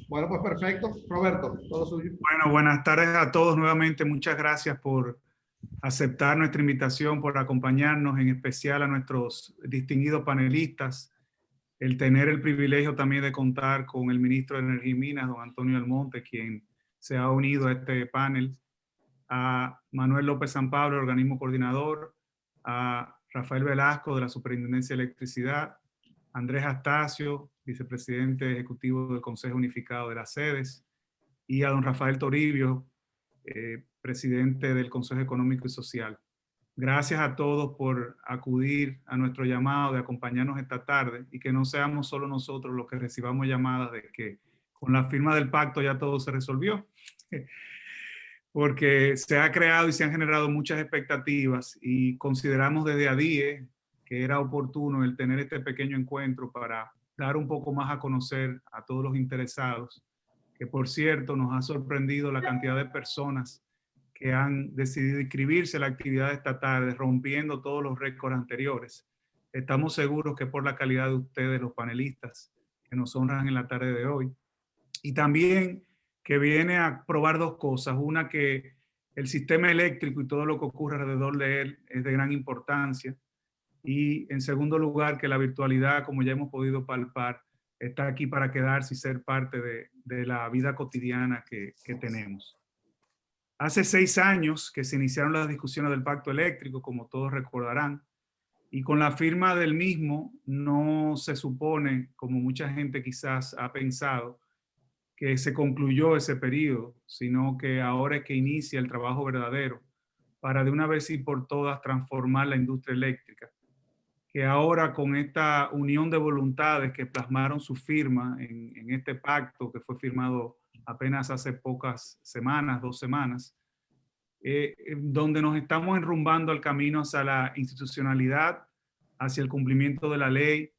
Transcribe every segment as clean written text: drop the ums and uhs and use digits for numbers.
Bueno, pues perfecto. Roberto, todo suyo. Bueno, buenas tardes a todos nuevamente. Muchas gracias por aceptar nuestra invitación, por acompañarnos, en especial a nuestros distinguidos panelistas. El tener el privilegio también de contar con el ministro de Energía y Minas, don Antonio Almonte, quien se ha unido a este panel, a Manuel López San Pablo, el organismo coordinador, a Rafael Velasco de la Superintendencia de Electricidad, Andrés Astacio, vicepresidente ejecutivo del Consejo Unificado de las Sedes, y a don Rafael Toribio, presidente del Consejo Económico y Social. Gracias a todos por acudir a nuestro llamado de acompañarnos esta tarde y que no seamos solo nosotros los que recibamos llamadas de que con la firma del pacto ya todo se resolvió, porque se ha creado y se han generado muchas expectativas y consideramos desde ADIE que era oportuno el tener este pequeño encuentro para dar un poco más a conocer a todos los interesados, que por cierto nos ha sorprendido la cantidad de personas que han decidido inscribirse a la actividad de esta tarde, rompiendo todos los récords anteriores. Estamos seguros que por la calidad de ustedes, los panelistas, que nos honran en la tarde de hoy. Y también que viene a probar dos cosas. Una, que el sistema eléctrico y todo lo que ocurre alrededor de él es de gran importancia. Y en segundo lugar, que la virtualidad, como ya hemos podido palpar, está aquí para quedarse y ser parte de la vida cotidiana que tenemos. Hace 6 años que se iniciaron las discusiones del pacto eléctrico, como todos recordarán, y con la firma del mismo no se supone, como mucha gente quizás ha pensado, que se concluyó ese periodo, sino que ahora es que inicia el trabajo verdadero para de una vez y por todas transformar la industria eléctrica, que ahora con esta unión de voluntades que plasmaron su firma en este pacto que fue firmado apenas hace pocas semanas, 2 semanas, donde nos estamos enrumbando al camino hacia la institucionalidad, hacia el cumplimiento de la ley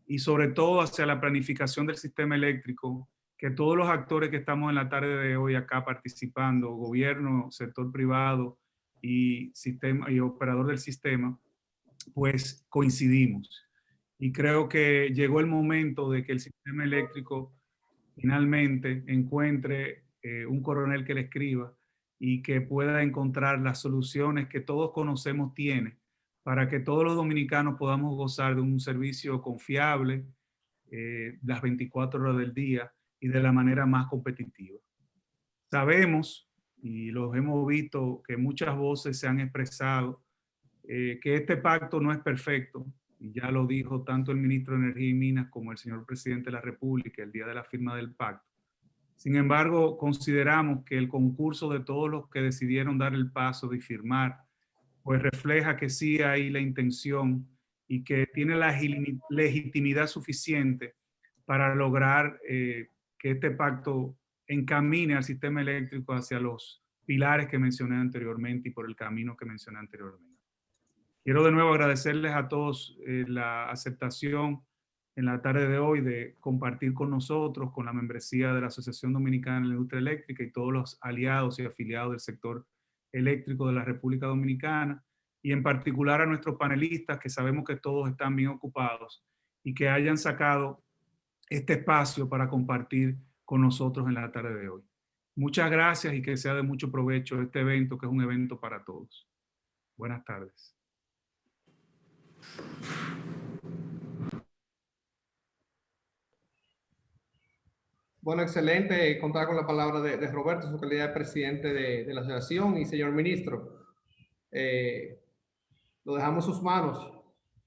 y sobre todo hacia la planificación del sistema eléctrico, que todos los actores que estamos en la tarde de hoy acá participando, gobierno, sector privado y operador del sistema, pues coincidimos. Y creo que llegó el momento de que el sistema eléctrico finalmente encuentre un coronel que le escriba y que pueda encontrar las soluciones que todos conocemos tiene para que todos los dominicanos podamos gozar de un servicio confiable las 24 horas del día y de la manera más competitiva. Sabemos, y los hemos visto, que muchas voces se han expresado que este pacto no es perfecto, y ya lo dijo tanto el ministro de Energía y Minas como el señor presidente de la República el día de la firma del pacto. Sin embargo, consideramos que el concurso de todos los que decidieron dar el paso de firmar, pues refleja que sí hay la intención y que tiene la legitimidad suficiente para lograr que este pacto encamine al sistema eléctrico hacia los pilares que mencioné anteriormente y por el camino que mencioné anteriormente. Quiero de nuevo agradecerles a todos la aceptación en la tarde de hoy de compartir con nosotros, con la membresía de la Asociación Dominicana de la Industria Eléctrica y todos los aliados y afiliados del sector eléctrico de la República Dominicana, y en particular a nuestros panelistas, que sabemos que todos están bien ocupados y que hayan sacado este espacio para compartir con nosotros en la tarde de hoy. Muchas gracias y que sea de mucho provecho este evento, que es un evento para todos. Buenas tardes. Bueno, excelente contar con la palabra de Roberto, su calidad de presidente de la asociación. Y señor ministro, lo dejamos en sus manos.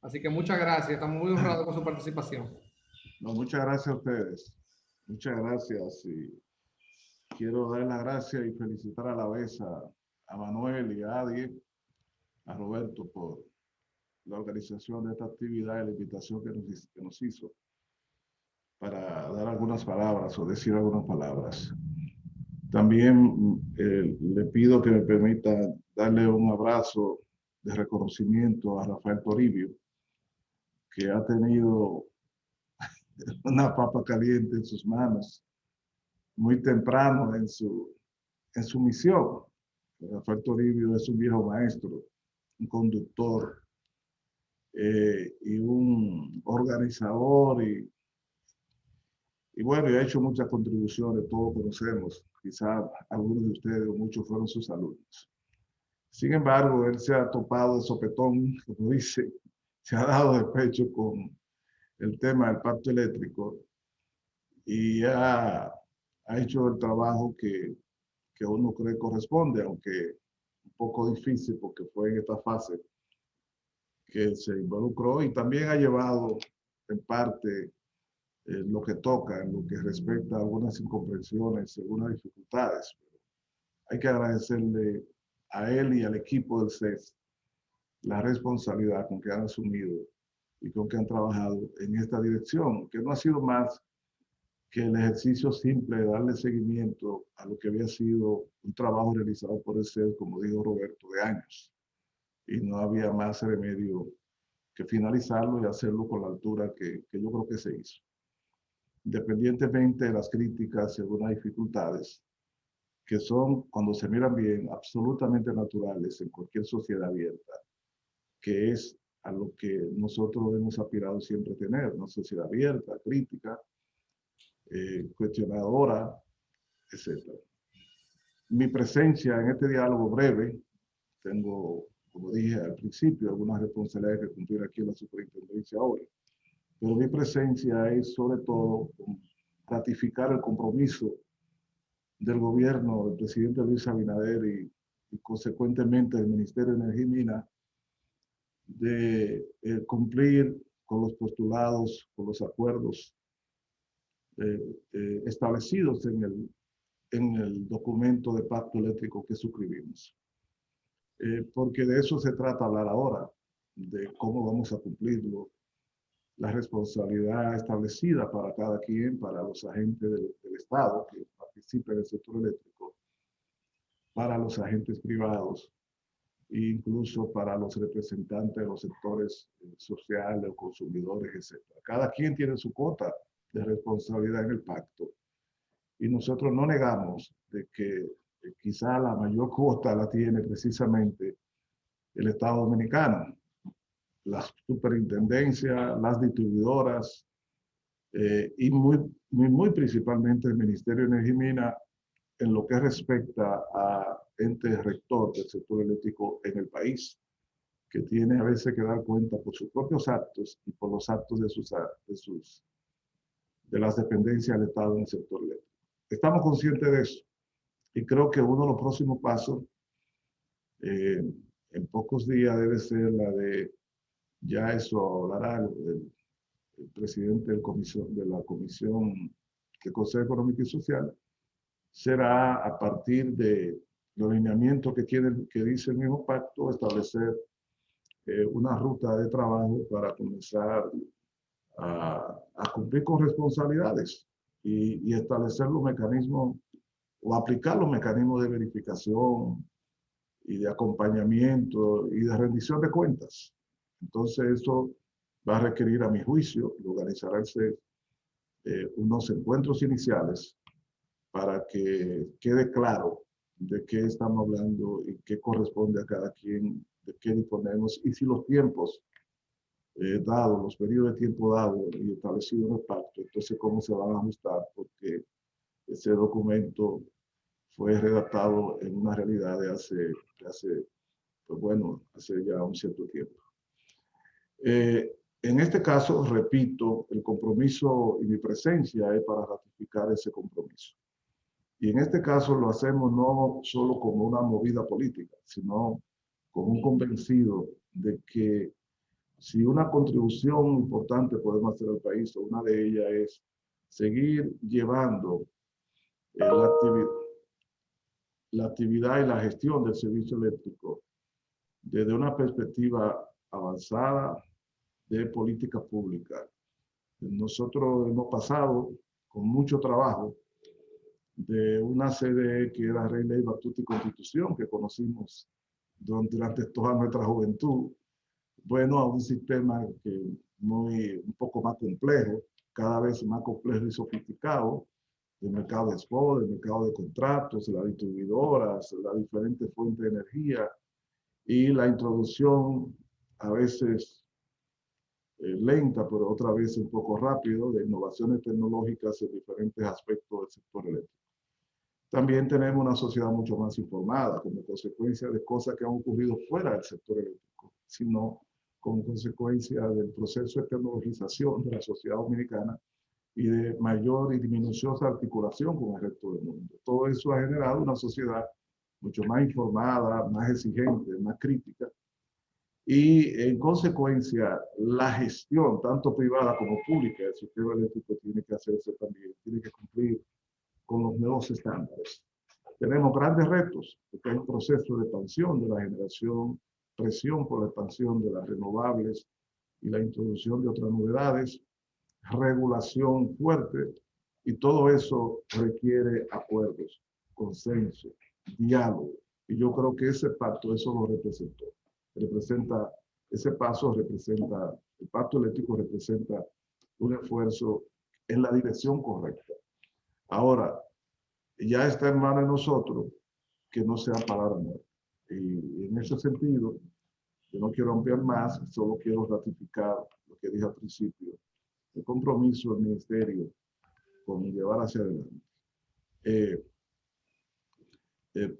Así que muchas gracias. Estamos muy honrados con su participación. No, muchas gracias a ustedes. Muchas gracias. Y quiero dar las gracias y felicitar a la vez a Manuel y a Adi, a Roberto por la organización de esta actividad y la invitación que nos hizo para dar algunas palabras o decir algunas palabras. También le pido que me permita darle un abrazo de reconocimiento a Rafael Toribio, que ha tenido una papa caliente en sus manos muy temprano en su misión. Rafael Toribio es un viejo maestro, un conductor y un organizador Y bueno, y ha hecho muchas contribuciones, todos conocemos, quizás algunos de ustedes o muchos fueron sus alumnos. Sin embargo, él se ha topado de sopetón, como dice, se ha dado de pecho con el tema del pacto eléctrico y ha hecho el trabajo que uno cree corresponde, aunque un poco difícil porque fue en esta fase que se involucró y también ha llevado en parte lo que toca, en lo que respecta a algunas incomprensiones, algunas dificultades. Hay que agradecerle a él y al equipo del CES la responsabilidad con que han asumido y con que han trabajado en esta dirección, que no ha sido más que el ejercicio simple de darle seguimiento a lo que había sido un trabajo realizado por el CES, como dijo Roberto, de años. Y no había más remedio que finalizarlo y hacerlo con la altura que yo creo que se hizo. Independientemente de las críticas y algunas dificultades, que son, cuando se miran bien, absolutamente naturales en cualquier sociedad abierta, que es a lo que nosotros hemos aspirado siempre a tener, una sociedad abierta, crítica, cuestionadora, etc. Mi presencia en este diálogo breve, tengo, como dije al principio, algunas responsabilidades que cumplir aquí en la superintendencia ahora, pero mi presencia es sobre todo ratificar el compromiso del gobierno del presidente Luis Abinader y consecuentemente del Ministerio de Energía y Minas de cumplir con los postulados, con los acuerdos establecidos en el documento de pacto eléctrico que suscribimos. Porque de eso se trata hablar ahora, de cómo vamos a cumplirlo, la responsabilidad establecida para cada quien, para los agentes del Estado que participen en el sector eléctrico, para los agentes privados e incluso para los representantes de los sectores sociales o consumidores, etc. Cada quien tiene su cuota de responsabilidad en el pacto y nosotros no negamos de que quizá la mayor cuota la tiene precisamente el Estado Dominicano, las superintendencias, las distribuidoras y muy principalmente el Ministerio de Energía y Minas en lo que respecta a ente rector del sector eléctrico en el país, que tiene a veces que dar cuenta por sus propios actos y por los actos de las dependencias del Estado en el sector eléctrico. Estamos conscientes de eso y creo que uno de los próximos pasos en pocos días debe ser la de, ya eso hablará el presidente de la Comisión del Consejo Económico y Social, será a partir de los lineamientos que dice el mismo pacto, establecer una ruta de trabajo para comenzar a cumplir con responsabilidades y establecer los mecanismos o aplicar los mecanismos de verificación y de acompañamiento y de rendición de cuentas. Entonces eso va a requerir, a mi juicio, organizarse unos encuentros iniciales para que quede claro de qué estamos hablando y qué corresponde a cada quien, de qué disponemos y si los tiempos dados, los periodos de tiempo dados y establecidos en el pacto, entonces cómo se van a ajustar, porque ese documento fue redactado en una realidad de hace pues bueno, hace ya un cierto tiempo. En este caso, repito, el compromiso y mi presencia es para ratificar ese compromiso. Y en este caso lo hacemos no solo como una movida política, sino como un convencido de que si una contribución importante podemos hacer al país, una de ellas es seguir llevando la actividad y la gestión del servicio eléctrico desde una perspectiva avanzada de política pública. Nosotros hemos pasado con mucho trabajo de una CDE que era Rey, Ley, Batuta y Constitución, que conocimos durante toda nuestra juventud, bueno, a un sistema que un poco más complejo, cada vez más complejo y sofisticado, del mercado de spot, del mercado de contratos, las distribuidoras, las diferentes fuentes de energía y la introducción a veces lenta, pero otra vez un poco rápido, de innovaciones tecnológicas en diferentes aspectos del sector eléctrico. También tenemos una sociedad mucho más informada como consecuencia de cosas que han ocurrido fuera del sector eléctrico, sino como consecuencia del proceso de tecnologización de la sociedad dominicana y de mayor y minuciosa articulación con el resto del mundo. Todo eso ha generado una sociedad mucho más informada, más exigente, más crítica, y en consecuencia la gestión, tanto privada como pública, del sistema eléctrico tiene que hacerse también, tiene que cumplir con los nuevos estándares. Tenemos grandes retos, porque hay un proceso de expansión de la generación, presión por la expansión de las renovables y la introducción de otras novedades, regulación fuerte, y todo eso requiere acuerdos, consenso, diálogo. Y yo creo que ese pacto, eso lo representó. Ese paso representa, el pacto eléctrico representa un esfuerzo en la dirección correcta. Ahora, ya está en manos de nosotros que no sea palabra muerta. Y en ese sentido, yo no quiero ampliar más, solo quiero ratificar lo que dije al principio, el compromiso del ministerio con llevar hacia adelante.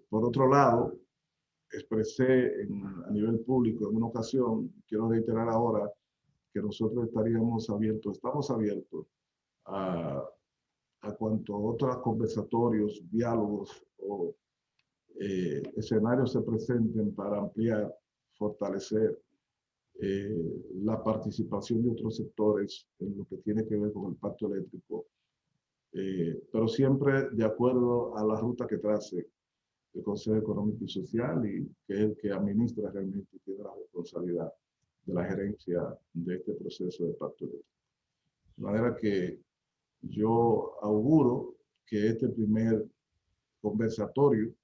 Por otro lado, expresé a nivel público en una ocasión, quiero reiterar ahora, que nosotros estamos abiertos a cuanto a otros conversatorios, diálogos o escenarios se presenten para ampliar, fortalecer la participación de otros sectores en lo que tiene que ver con el pacto eléctrico, pero siempre de acuerdo a la ruta que trace el Consejo Económico y Social, y que es el que administra realmente, tiene la responsabilidad de la gerencia de este proceso de pacto eléctrico. De manera que yo auguro que este primer conversatorio,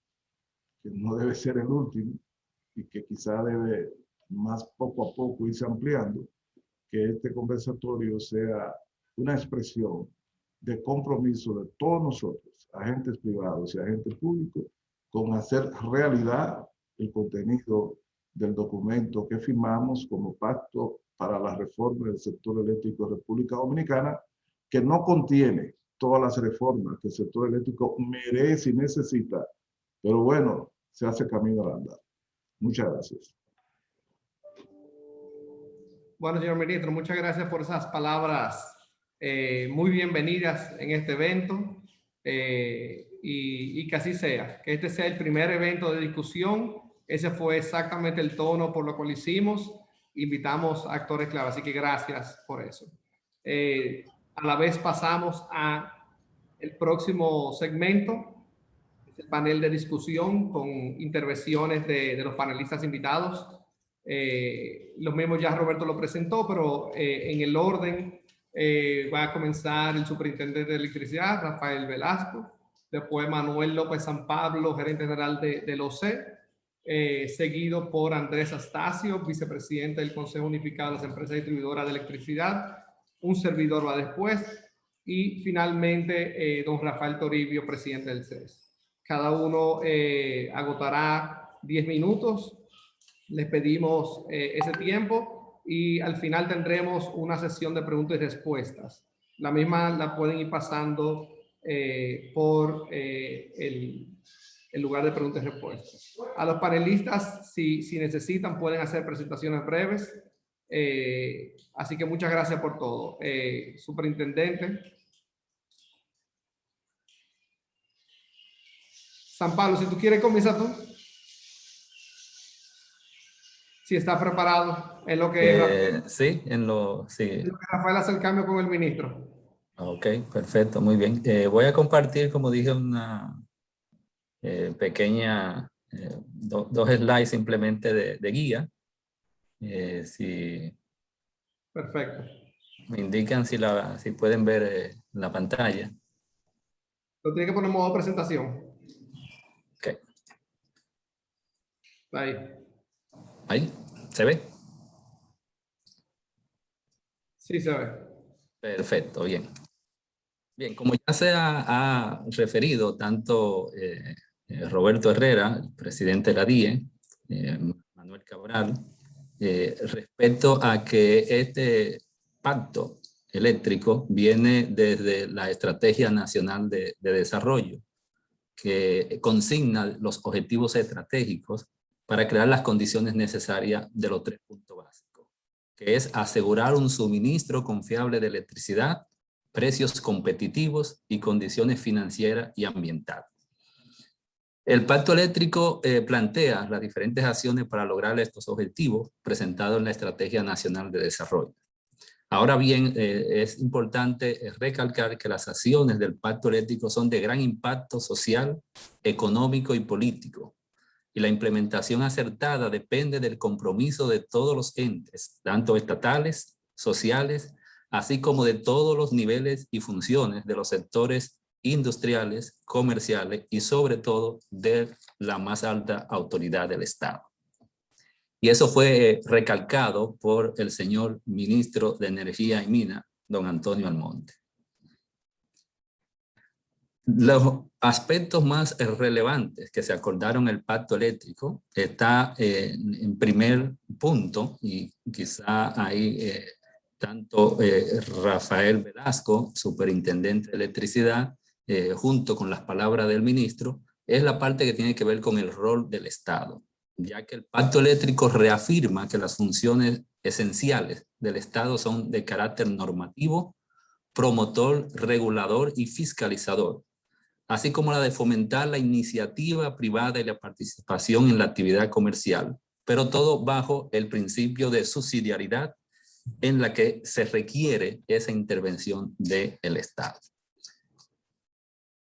que no debe ser el último y que quizá debe más poco a poco irse ampliando, que este conversatorio sea una expresión de compromiso de todos nosotros, agentes privados y agentes públicos, con hacer realidad el contenido del documento que firmamos como Pacto para la Reforma del Sector Eléctrico de República Dominicana, que no contiene todas las reformas que el sector eléctrico merece y necesita, pero bueno, se hace camino al andar. Muchas gracias. Bueno, señor ministro, muchas gracias por esas palabras muy bienvenidas en este evento, y que así sea, que este sea el primer evento de discusión. Ese fue exactamente el tono por lo cual hicimos. Invitamos a actores clave, así que gracias por eso. A la vez pasamos a el próximo segmento, el panel de discusión con intervenciones de los panelistas invitados. Los mismos ya Roberto lo presentó, pero en el orden va a comenzar el superintendente de electricidad, Rafael Velasco, después Manuel López San Pablo, gerente general del OCE, seguido por Andrés Astacio, vicepresidente del Consejo Unificado de las Empresas Distribuidoras de Electricidad. Un servidor va después, y finalmente don Rafael Toribio, presidente del CES. Cada uno agotará 10 minutos. Les pedimos ese tiempo, y al final tendremos una sesión de preguntas y respuestas. La misma la pueden ir pasando por el lugar de preguntas y respuestas. A los panelistas, si necesitan, pueden hacer presentaciones breves. Así que muchas gracias por todo. Superintendente San Pablo, si tú quieres comenzar tú. Si está preparado en lo que sí, sí. Rafael hace el cambio con el ministro. Ok, perfecto, muy bien. Voy a compartir, como dije, una pequeña, dos slides simplemente de guía. Si Perfecto. me indican si pueden ver la pantalla. Lo tiene que poner en modo presentación. Ok. Ahí. ¿Ahí? ¿Se ve? Sí, se ve. Perfecto, bien. Bien, como ya se ha referido tanto Roberto Herrera, el presidente de la DIE, Manuel Cabral, respecto a que este pacto eléctrico viene desde la Estrategia Nacional de Desarrollo, que consigna los objetivos estratégicos para crear las condiciones necesarias de los 3 puntos básicos, que es asegurar un suministro confiable de electricidad, precios competitivos y condiciones financieras y ambientales. El Pacto Eléctrico plantea las diferentes acciones para lograr estos objetivos presentados en la Estrategia Nacional de Desarrollo. Ahora bien, es importante recalcar que las acciones del Pacto Eléctrico son de gran impacto social, económico y político. Y la implementación acertada depende del compromiso de todos los entes, tanto estatales, sociales, así como de todos los niveles y funciones de los sectores industriales, comerciales y sobre todo de la más alta autoridad del Estado. Y eso fue recalcado por el señor ministro de Energía y Minas, don Antonio Almonte. Los aspectos más relevantes que se acordaron en el Pacto Eléctrico está en primer punto, y quizá ahí tanto Rafael Velasco, superintendente de electricidad, junto con las palabras del ministro, es la parte que tiene que ver con el rol del Estado, ya que el Pacto Eléctrico reafirma que las funciones esenciales del Estado son de carácter normativo, promotor, regulador y fiscalizador, así como la de fomentar la iniciativa privada y la participación en la actividad comercial, pero todo bajo el principio de subsidiariedad en la que se requiere esa intervención del Estado.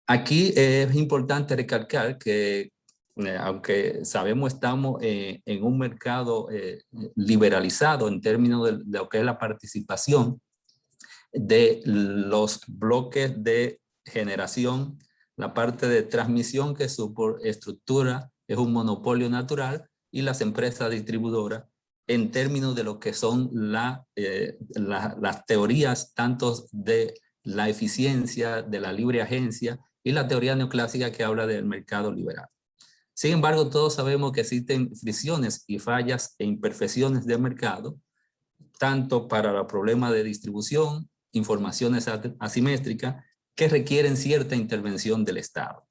Aquí es importante recalcar que aunque sabemos estamos en un mercado liberalizado en términos de lo que es la participación de los bloques de generación, la parte de transmisión, que su estructura es un monopolio natural, y las empresas distribuidoras en términos de lo que son las teorías tanto de la eficiencia, de la libre agencia y la teoría neoclásica que habla del mercado liberal. Sin embargo, todos sabemos que existen fricciones y fallas e imperfecciones del mercado, tanto para los problemas de distribución, informaciones asimétricas, que requieren cierta intervención del Estado.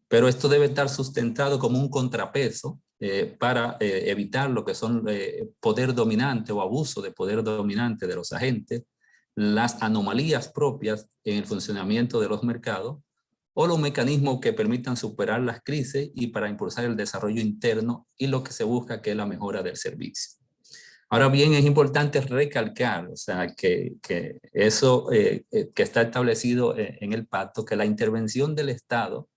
Pero esto debe estar sustentado como un contrapeso para evitar lo que son poder dominante o abuso de poder dominante de los agentes, las anomalías propias en el funcionamiento de los mercados, o los mecanismos que permitan superar las crisis y para impulsar el desarrollo interno y lo que se busca, que es la mejora del servicio. Ahora bien, es importante recalcar, o sea, que eso que está establecido en el pacto, que la intervención del Estado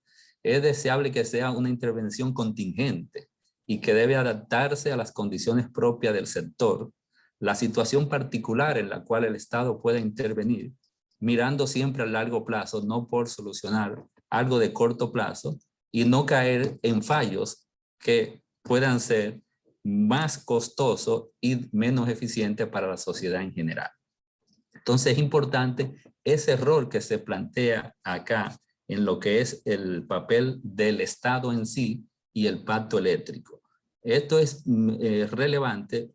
es deseable que sea una intervención contingente y que debe adaptarse a las condiciones propias del sector, la situación particular en la cual el Estado pueda intervenir, mirando siempre a largo plazo, no por solucionar algo de corto plazo y no caer en fallos que puedan ser más costosos y menos eficientes para la sociedad en general. Entonces es importante ese rol que se plantea acá en lo que es el papel del Estado en sí y el pacto eléctrico. Esto es relevante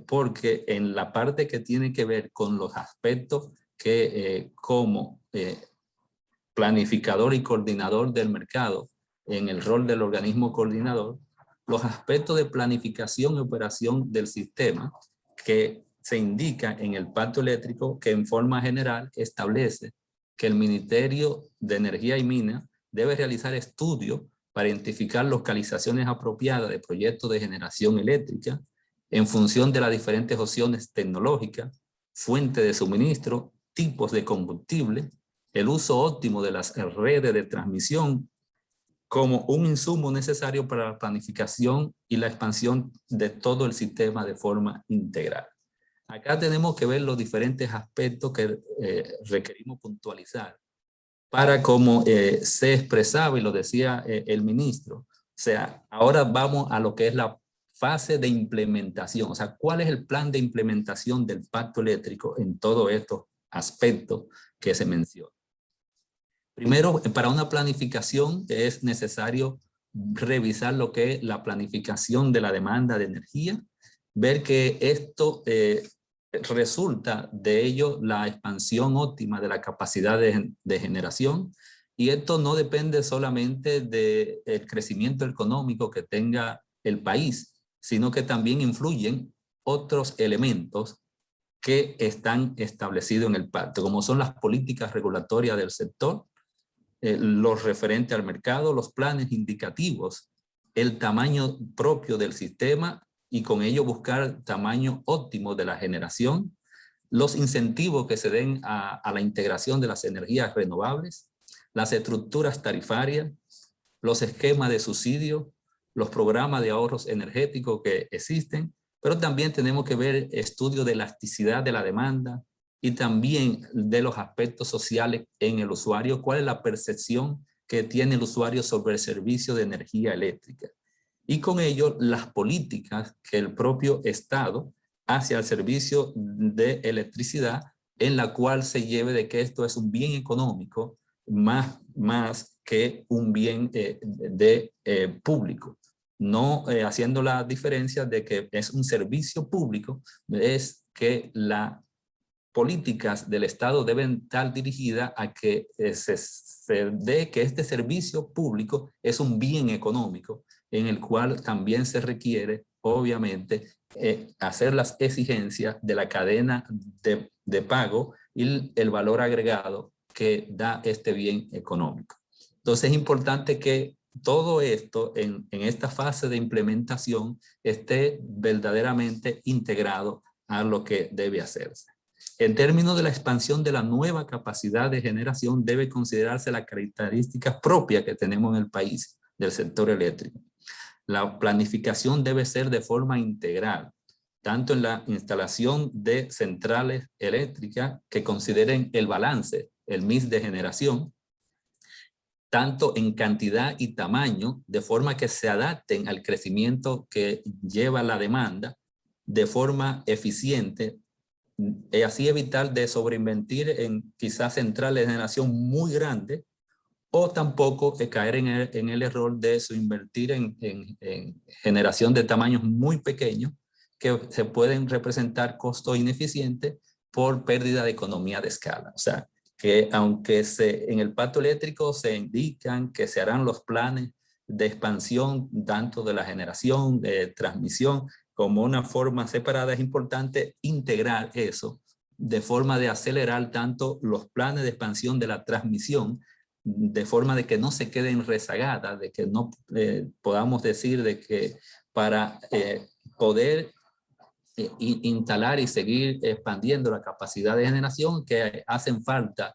porque en la parte que tiene que ver con los aspectos que como planificador y coordinador del mercado, en el rol del organismo coordinador, los aspectos de planificación y operación del sistema que se indica en el pacto eléctrico, que en forma general establece que el Ministerio de Energía y Minas debe realizar estudios para identificar localizaciones apropiadas de proyectos de generación eléctrica en función de las diferentes opciones tecnológicas, fuente de suministro, tipos de combustible, el uso óptimo de las redes de transmisión como un insumo necesario para la planificación y la expansión de todo el sistema de forma integral. Acá tenemos que ver los diferentes aspectos que requerimos puntualizar para, como se expresaba y lo decía el ministro, o sea, ahora vamos a lo que es la fase de implementación, o sea, ¿cuál es el plan de implementación del pacto eléctrico en todos estos aspectos que se mencionan? Primero, para una planificación es necesario revisar lo que es la planificación de la demanda de energía, ver que esto resulta de ello la expansión óptima de la capacidad de generación, y esto no depende solamente del crecimiento económico que tenga el país, sino que también influyen otros elementos que están establecidos en el pacto, como son las políticas regulatorias del sector, los referentes al mercado, los planes indicativos, el tamaño propio del sistema y con ello buscar tamaño óptimo de la generación, los incentivos que se den a la integración de las energías renovables, las estructuras tarifarias, los esquemas de subsidio, los programas de ahorros energéticos que existen, pero también tenemos que ver estudios de elasticidad de la demanda y también de los aspectos sociales en el usuario, cuál es la percepción que tiene el usuario sobre el servicio de energía eléctrica. Y con ello, las políticas que el propio Estado hace al servicio de electricidad, en la cual se lleve de que esto es un bien económico más que un bien público. No haciendo la diferencia de que es un servicio público, es que las políticas del Estado deben estar dirigidas a que se dé que este servicio público es un bien económico, en el cual también se requiere, obviamente, hacer las exigencias de la cadena de pago y el valor agregado que da este bien económico. Entonces es importante que todo esto en esta fase de implementación esté verdaderamente integrado a lo que debe hacerse. En términos de la expansión de la nueva capacidad de generación, debe considerarse las características propias que tenemos en el país del sector eléctrico. La planificación debe ser de forma integral, tanto en la instalación de centrales eléctricas que consideren el balance, el mix de generación, tanto en cantidad y tamaño, de forma que se adapten al crecimiento que lleva la demanda de forma eficiente, y así evitar de sobreinvertir en quizás centrales de generación muy grandes, o tampoco caer en el error de invertir en generación de tamaños muy pequeños que se pueden representar costos ineficientes por pérdida de economía de escala. O sea, que aunque en el pacto eléctrico se indican que se harán los planes de expansión tanto de la generación, de transmisión, como una forma separada, es importante integrar eso de forma de acelerar tanto los planes de expansión de la transmisión, de forma de que no se queden rezagadas, de que no podamos decir de que para poder instalar y seguir expandiendo la capacidad de generación, que hacen falta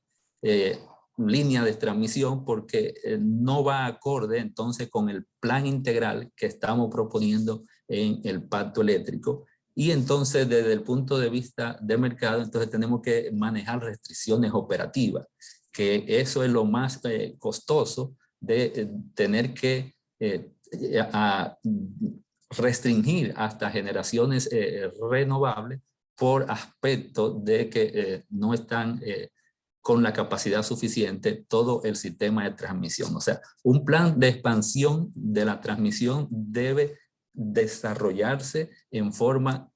líneas de transmisión, porque no va acorde entonces con el plan integral que estamos proponiendo en el pacto eléctrico. Y entonces desde el punto de vista de mercado, entonces tenemos que manejar restricciones operativas, que eso es lo más costoso de tener que restringir hasta generaciones renovables por aspecto de que no están con la capacidad suficiente todo el sistema de transmisión. O sea, un plan de expansión de la transmisión debe desarrollarse en forma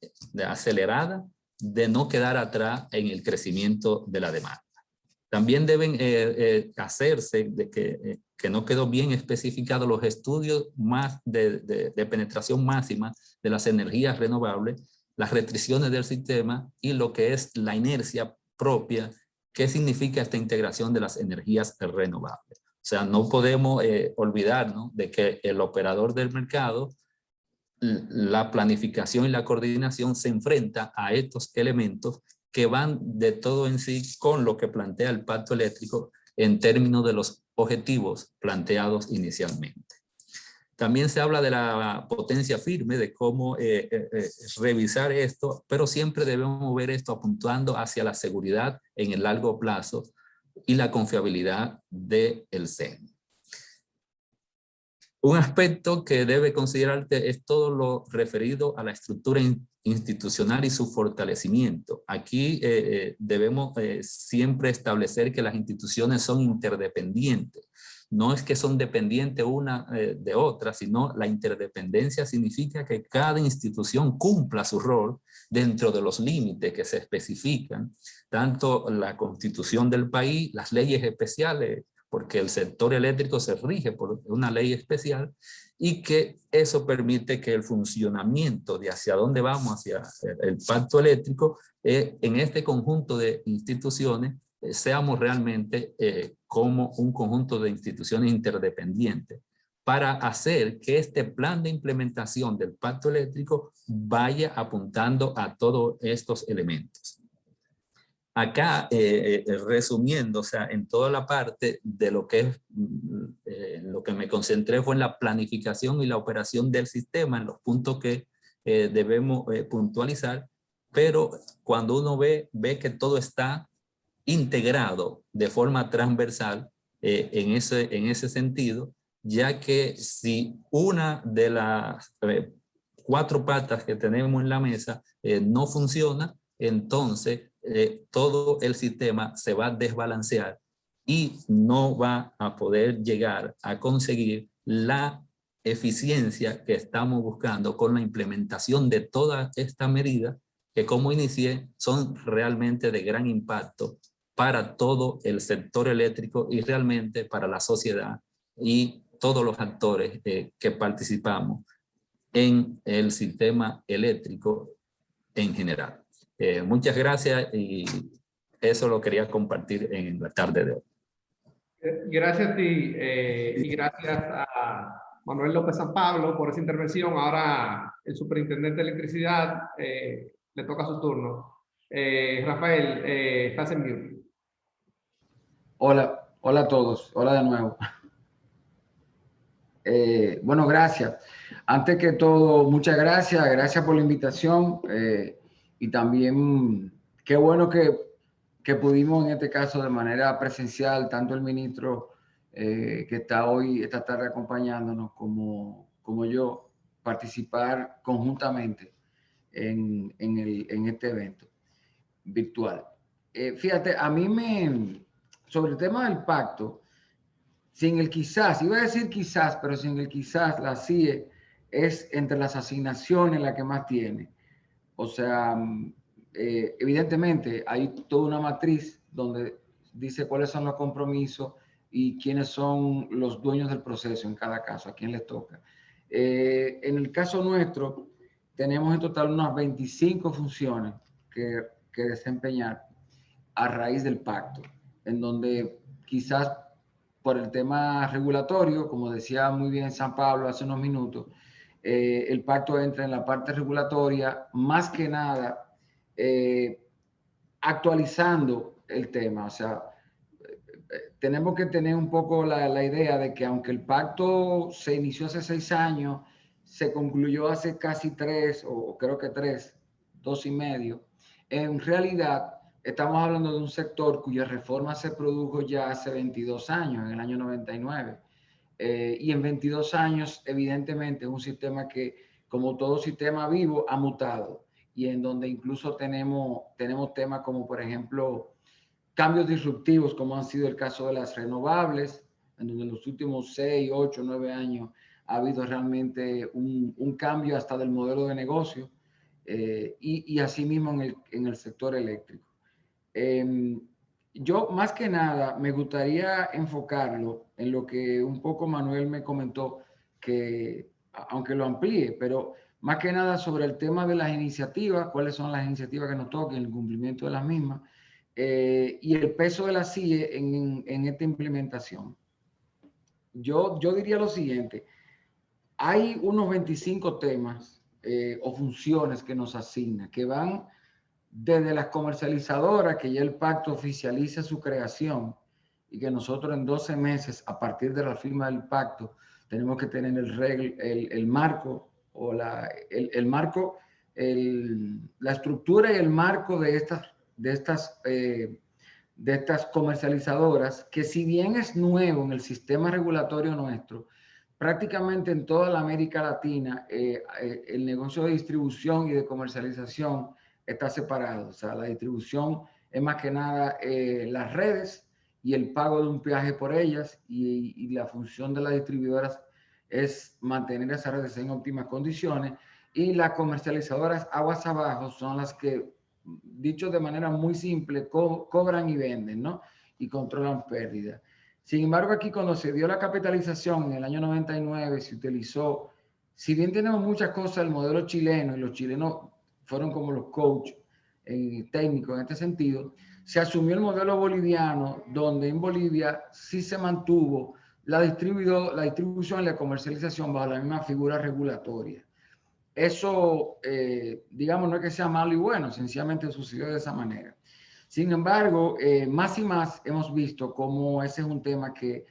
acelerada, de no quedar atrás en el crecimiento de la demanda. También deben hacerse, de que no quedó bien especificado, los estudios más de penetración máxima de las energías renovables, las restricciones del sistema y lo que es la inercia propia. ¿Qué significa esta integración de las energías renovables? O sea, no podemos olvidarnos de que el operador del mercado, la planificación y la coordinación se enfrenta a estos elementos que van de todo en sí con lo que plantea el pacto eléctrico en términos de los objetivos planteados inicialmente. También se habla de la potencia firme, de cómo revisar esto, pero siempre debemos ver esto apuntando hacia la seguridad en el largo plazo y la confiabilidad del CEN. Un aspecto que debe considerarse es todo lo referido a la estructura institucional y su fortalecimiento. Aquí debemos siempre establecer que las instituciones son interdependientes. no es que son dependientes una de otra, sino la interdependencia significa que cada institución cumpla su rol dentro de los límites que se especifican, tanto la constitución del país, las leyes especiales, porque el sector eléctrico se rige por una ley especial, y que eso permite que el funcionamiento de hacia dónde vamos, hacia el pacto eléctrico, en este conjunto de instituciones, seamos realmente como un conjunto de instituciones interdependientes para hacer que este plan de implementación del pacto eléctrico vaya apuntando a todos estos elementos. Acá, resumiendo, o sea, en toda la parte de lo que es, lo que me concentré fue en la planificación y la operación del sistema, en los puntos que debemos puntualizar, pero cuando uno ve que todo está integrado de forma transversal en ese sentido, ya que si una de las 4 patas que tenemos en la mesa no funciona, entonces todo el sistema se va a desbalancear y no va a poder llegar a conseguir la eficiencia que estamos buscando con la implementación de toda esta medida que, como inicié, son realmente de gran impacto para todo el sector eléctrico y realmente para la sociedad y todos los actores que participamos en el sistema eléctrico en general. Muchas gracias y eso lo quería compartir en la tarde de hoy. Gracias a ti y gracias a Manuel López San Pablo por esa intervención. Ahora el superintendente de electricidad le toca su turno. Rafael, estás en mute. Hola, hola a todos. Hola de nuevo. Bueno, gracias. Antes que todo, muchas gracias. Gracias por la invitación. Y también, qué bueno que pudimos en este caso de manera presencial, tanto el ministro que está hoy, esta tarde acompañándonos, como yo, participar conjuntamente en este evento virtual. Fíjate, a mí sobre el tema del pacto, sin el quizás, iba a decir quizás, pero sin el quizás, la CIE es entre las asignaciones la que más tiene. O sea, evidentemente hay toda una matriz donde dice cuáles son los compromisos y quiénes son los dueños del proceso en cada caso, a quién les toca. En el caso nuestro, tenemos en total unas 25 funciones que desempeñar a raíz del pacto, en donde quizás por el tema regulatorio, como decía muy bien San Pablo hace unos minutos, el pacto entra en la parte regulatoria, más que nada actualizando el tema. O sea, tenemos que tener un poco la idea de que aunque el pacto se inició hace 6 años, se concluyó hace casi 3, o creo que 3, 2 y medio, en realidad estamos hablando de un sector cuya reforma se produjo ya hace 22 años, en el año 99. Y en 22 años, evidentemente, es un sistema que, como todo sistema vivo, ha mutado. Y en donde incluso tenemos temas como, por ejemplo, cambios disruptivos, como han sido el caso de las renovables, en donde en los últimos 6, 8, 9 años ha habido realmente un cambio hasta del modelo de negocio, y asimismo en el sector eléctrico. Yo más que nada me gustaría enfocarlo en lo que un poco Manuel me comentó, que aunque lo amplíe, pero más que nada sobre el tema de las iniciativas, cuáles son las iniciativas que nos toquen, el cumplimiento de las mismas, y el peso de la CIE en esta implementación. Yo diría lo siguiente: hay unos 25 temas o funciones que nos asignan, que van desde las comercializadoras, que ya el pacto oficializa su creación y que nosotros en 12 meses, a partir de la firma del pacto, tenemos que tener el marco o la estructura y el marco de estas comercializadoras, que si bien es nuevo en el sistema regulatorio nuestro, prácticamente en toda la América Latina, el negocio de distribución y de comercialización está separado. O sea, la distribución es más que nada las redes, y el pago de un peaje por ellas, y la función de las distribuidoras es mantener esas redes en óptimas condiciones, y las comercializadoras aguas abajo son las que, dicho de manera muy simple, cobran y venden, ¿no? Y controlan pérdidas. Sin embargo, aquí cuando se dio la capitalización en el año 99, se utilizó, si bien tenemos muchas cosas del modelo chileno, y los chilenos fueron como los coaches técnicos en este sentido, se asumió el modelo boliviano, donde en Bolivia sí se mantuvo la distribución y la comercialización bajo la misma figura regulatoria. Eso, digamos, no es que sea malo y bueno, sencillamente sucedió de esa manera. Sin embargo, más y más hemos visto cómo ese es un tema que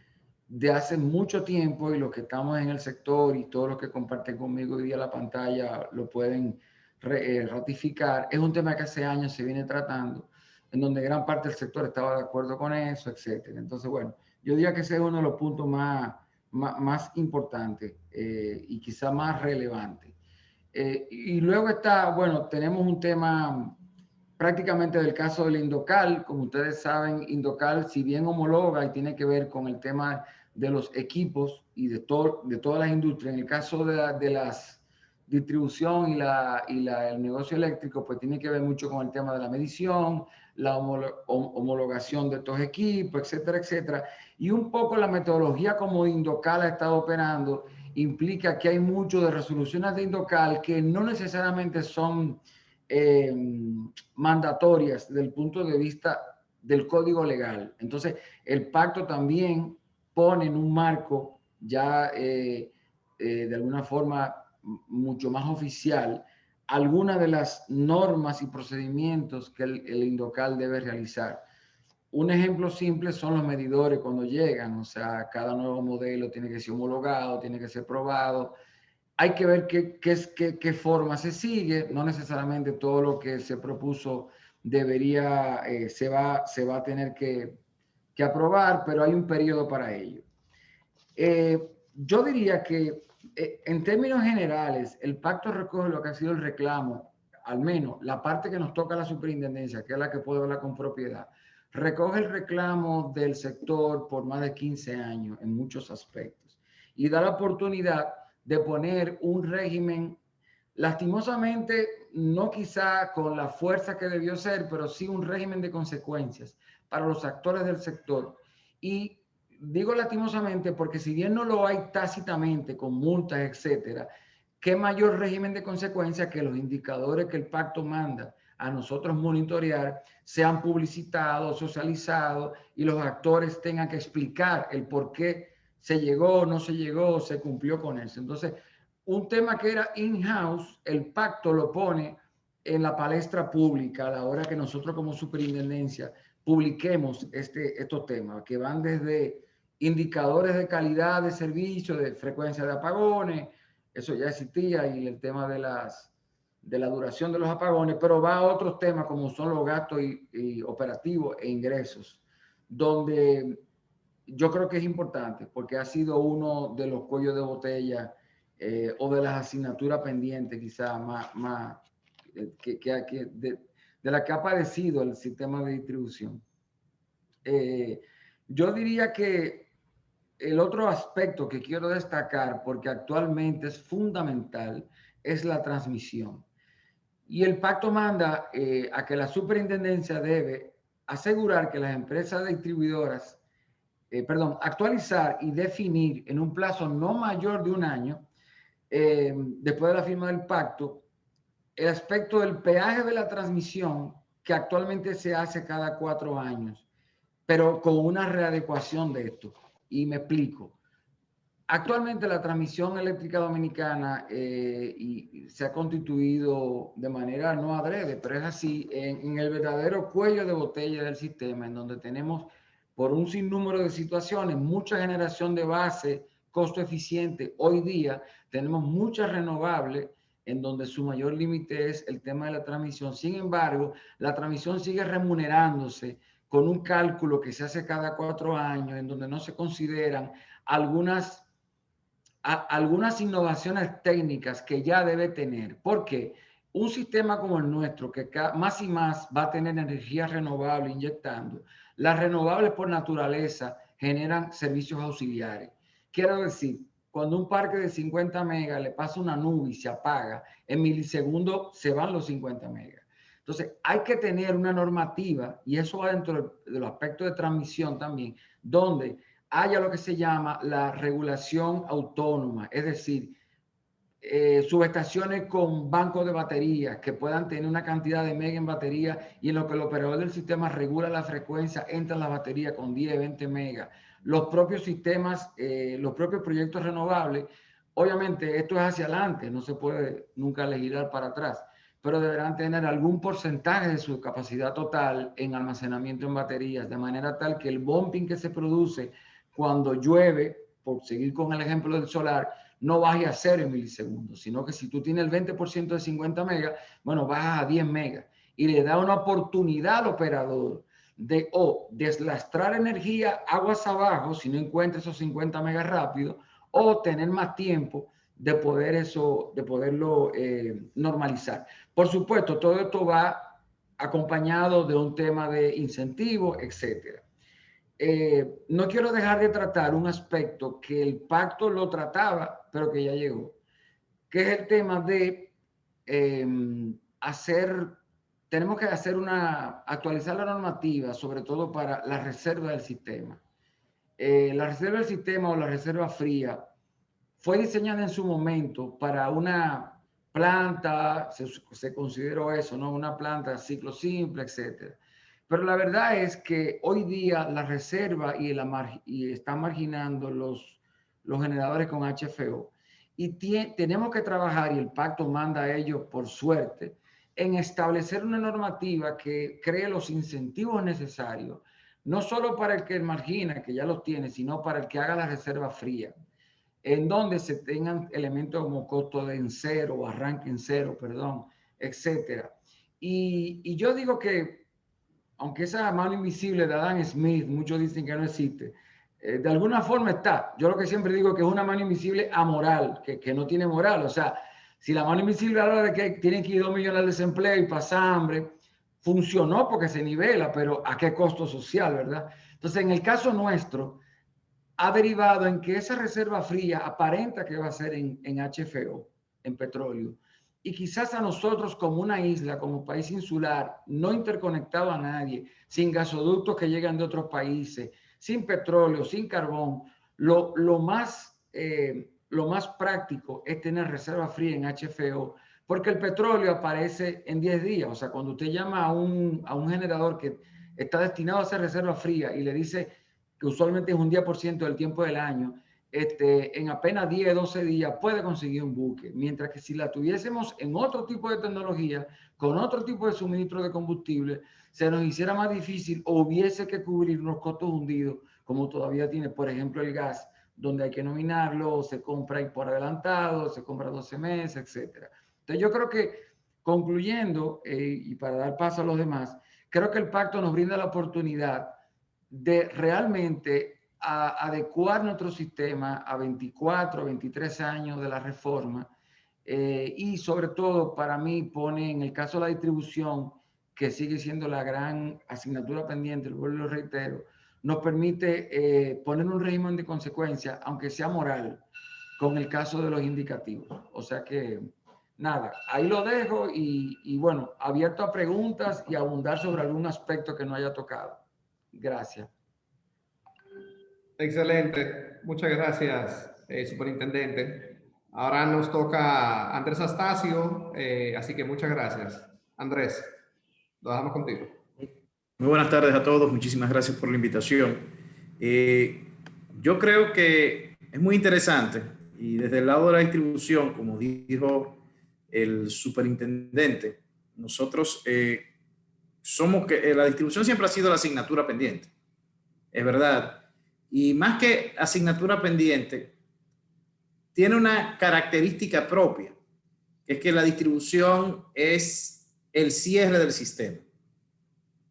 de hace mucho tiempo, y los que estamos en el sector y todos los que comparten conmigo hoy día la pantalla lo pueden ratificar, es un tema que hace años se viene tratando, en donde gran parte del sector estaba de acuerdo con eso, etcétera. Entonces, bueno, yo diría que ese es uno de los puntos más importantes y quizá más relevantes. Y luego está, bueno, tenemos un tema prácticamente del caso del Indocal. Como ustedes saben, Indocal, si bien homologa y tiene que ver con el tema de los equipos y de todas las industrias, en el caso de las distribución y el negocio eléctrico, pues tiene que ver mucho con el tema de la medición, la homologación de estos equipos, etcétera, etcétera. Y un poco la metodología como Indocal ha estado operando implica que hay mucho de resoluciones de Indocal que no necesariamente son mandatorias desde el punto de vista del código legal. Entonces, el pacto también pone en un marco ya de alguna forma mucho más oficial algunas de las normas y procedimientos que el Indocal debe realizar. Un ejemplo simple son los medidores cuando llegan, o sea, cada nuevo modelo tiene que ser homologado, tiene que ser probado. Hay que ver qué forma se sigue, no necesariamente todo lo que se propuso debería, se va a tener que aprobar, pero hay un periodo para ello. Yo diría que en términos generales, el pacto recoge lo que ha sido el reclamo, al menos la parte que nos toca a la superintendencia, que es la que puedo hablar con propiedad, recoge el reclamo del sector por más de 15 años en muchos aspectos y da la oportunidad de poner un régimen, lastimosamente, no quizá con la fuerza que debió ser, pero sí un régimen de consecuencias para los actores del sector. Y digo lastimosamente porque si bien no lo hay tácitamente con multas, etcétera, ¿qué mayor régimen de consecuencias que los indicadores que el pacto manda a nosotros monitorear sean publicitados, socializados y los actores tengan que explicar el por qué se llegó, no se llegó, se cumplió con eso? Entonces, un tema que era in-house, el pacto lo pone en la palestra pública a la hora que nosotros como superintendencia publiquemos estos temas, que van desde indicadores de calidad de servicio, de frecuencia de apagones, eso ya existía, y el tema de la duración de los apagones, pero va a otros temas como son los gastos y operativos e ingresos, donde yo creo que es importante porque ha sido uno de los cuellos de botella o de las asignaturas pendientes quizás más de la que ha padecido el sistema de distribución. Yo diría que el otro aspecto que quiero destacar, porque actualmente es fundamental, es la transmisión. Y el pacto manda a que la superintendencia debe asegurar que las empresas distribuidoras, actualizar y definir en un plazo no mayor de un año, después de la firma del pacto, el aspecto del peaje de la transmisión, que actualmente se hace cada 4 años, pero con una readecuación de esto. Y me explico. Actualmente la transmisión eléctrica dominicana se ha constituido de manera no adrede, pero es así, en el verdadero cuello de botella del sistema, en donde tenemos por un sinnúmero de situaciones mucha generación de base, costo eficiente. Hoy día tenemos muchas renovables, en donde su mayor límite es el tema de la transmisión. Sin embargo, la transmisión sigue remunerándose con un cálculo que se hace cada 4 años, en donde no se consideran algunas innovaciones técnicas que ya debe tener. Porque un sistema como el nuestro, que más y más va a tener energía renovable inyectando, Las renovables por naturaleza generan servicios auxiliares. Quiero decir, cuando un parque de 50 megas le pasa una nube y se apaga, en milisegundos se van los 50 megas. Entonces, hay que tener una normativa, y eso va dentro de los aspectos de transmisión también, donde haya lo que se llama la regulación autónoma, es decir, subestaciones con bancos de baterías que puedan tener una cantidad de mega en batería y en lo que el operador del sistema regula la frecuencia, entra la batería con 10, 20 megas. Los propios sistemas, los propios proyectos renovables, obviamente esto es hacia adelante, no se puede nunca legislar para atrás, pero deberán tener algún porcentaje de su capacidad total en almacenamiento en baterías, de manera tal que el bumping que se produce cuando llueve, por seguir con el ejemplo del solar, no baje a 0 en milisegundos, sino que si tú tienes el 20% de 50 megas, bueno, bajas a 10 megas y le da una oportunidad al operador de deslastrar energía aguas abajo si no encuentra esos 50 megas rápido, o tener más tiempo de poderlo normalizar. Por supuesto, todo esto va acompañado de un tema de incentivo, etcétera. No quiero dejar de tratar un aspecto que el pacto lo trataba, pero que ya llegó, que es el tema de tenemos que actualizar la normativa, sobre todo para la reserva del sistema. La reserva del sistema o la reserva fría fue diseñada en su momento para una planta, se consideró eso, ¿no? Una planta de ciclo simple, etcétera. Pero la verdad es que hoy día la reserva y están marginando los generadores con HFO. Y tenemos que trabajar, y el pacto manda a ello por suerte, en establecer una normativa que cree los incentivos necesarios, no solo para el que margina, que ya los tiene, sino para el que haga la reserva fría, en donde se tengan elementos como costo de en cero, o arranque en cero, perdón, etcétera. Y yo digo que, aunque esa mano invisible de Adam Smith, muchos dicen que no existe, de alguna forma está. Yo lo que siempre digo que es una mano invisible amoral, que no tiene moral. O sea, si la mano invisible habla de que tienen que ir 2 millones de desempleo y pasa hambre, funcionó porque se nivela, pero ¿a qué costo social, verdad? Entonces, en el caso nuestro, ha derivado en que esa reserva fría aparenta que va a ser en HFO, en petróleo. Y quizás a nosotros como una isla, como país insular, no interconectado a nadie, sin gasoductos que llegan de otros países, sin petróleo, sin carbón, lo más práctico es tener reserva fría en HFO, porque el petróleo aparece en 10 días. O sea, cuando usted llama a un generador que está destinado a hacer reserva fría y le dice que usualmente es un 10% del tiempo del año, en apenas 10, 12 días puede conseguir un buque, mientras que si la tuviésemos en otro tipo de tecnología, con otro tipo de suministro de combustible, se nos hiciera más difícil o hubiese que cubrir unos costos hundidos, como todavía tiene, por ejemplo, el gas, donde hay que nominarlo, se compra por adelantado, se compra 12 meses, etc. Entonces yo creo que, concluyendo, y para dar paso a los demás, creo que el pacto nos brinda la oportunidad de realmente adecuar nuestro sistema a 24, 23 años de la reforma, y sobre todo para mí pone en el caso de la distribución, que sigue siendo la gran asignatura pendiente, lo reitero, nos permite poner un régimen de consecuencia, aunque sea moral, con el caso de los indicativos. O sea que, nada, ahí lo dejo y bueno, abierto a preguntas y a abundar sobre algún aspecto que no haya tocado. Gracias. Excelente. Muchas gracias, superintendente. Ahora nos toca Andrés Astacio, así que muchas gracias. Andrés, lo dejamos contigo. Muy buenas tardes a todos. Muchísimas gracias por la invitación. Yo creo que es muy interesante y desde el lado de la distribución, como dijo el superintendente, nosotros somos que la distribución siempre ha sido la asignatura pendiente. Es verdad. Y más que asignatura pendiente, tiene una característica propia, que es que la distribución es el cierre del sistema,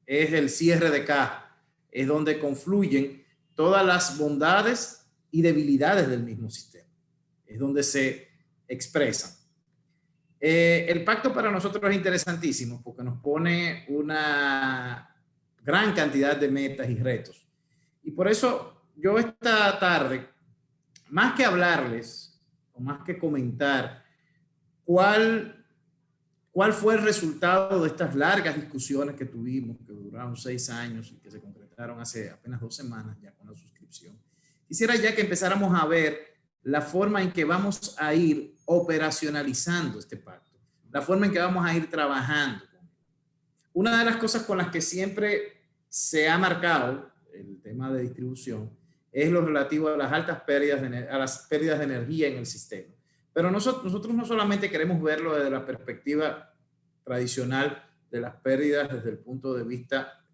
es el cierre de caja, es donde confluyen todas las bondades y debilidades del mismo sistema, es donde se expresan. El pacto para nosotros es interesantísimo porque nos pone una gran cantidad de metas y retos. Y por eso yo esta tarde, más que hablarles o más que comentar cuál fue el resultado de estas largas discusiones que tuvimos, que duraron 6 años y que se concretaron hace apenas 2 semanas ya con la suscripción, quisiera ya que empezáramos a ver la forma en que vamos a ir operacionalizando este pacto, la forma en que vamos a ir trabajando. Una de las cosas con las que siempre se ha marcado el tema de distribución es lo relativo a las altas pérdidas de energía en el sistema. Pero nosotros no solamente queremos verlo desde la perspectiva tradicional de las pérdidas desde el punto de vista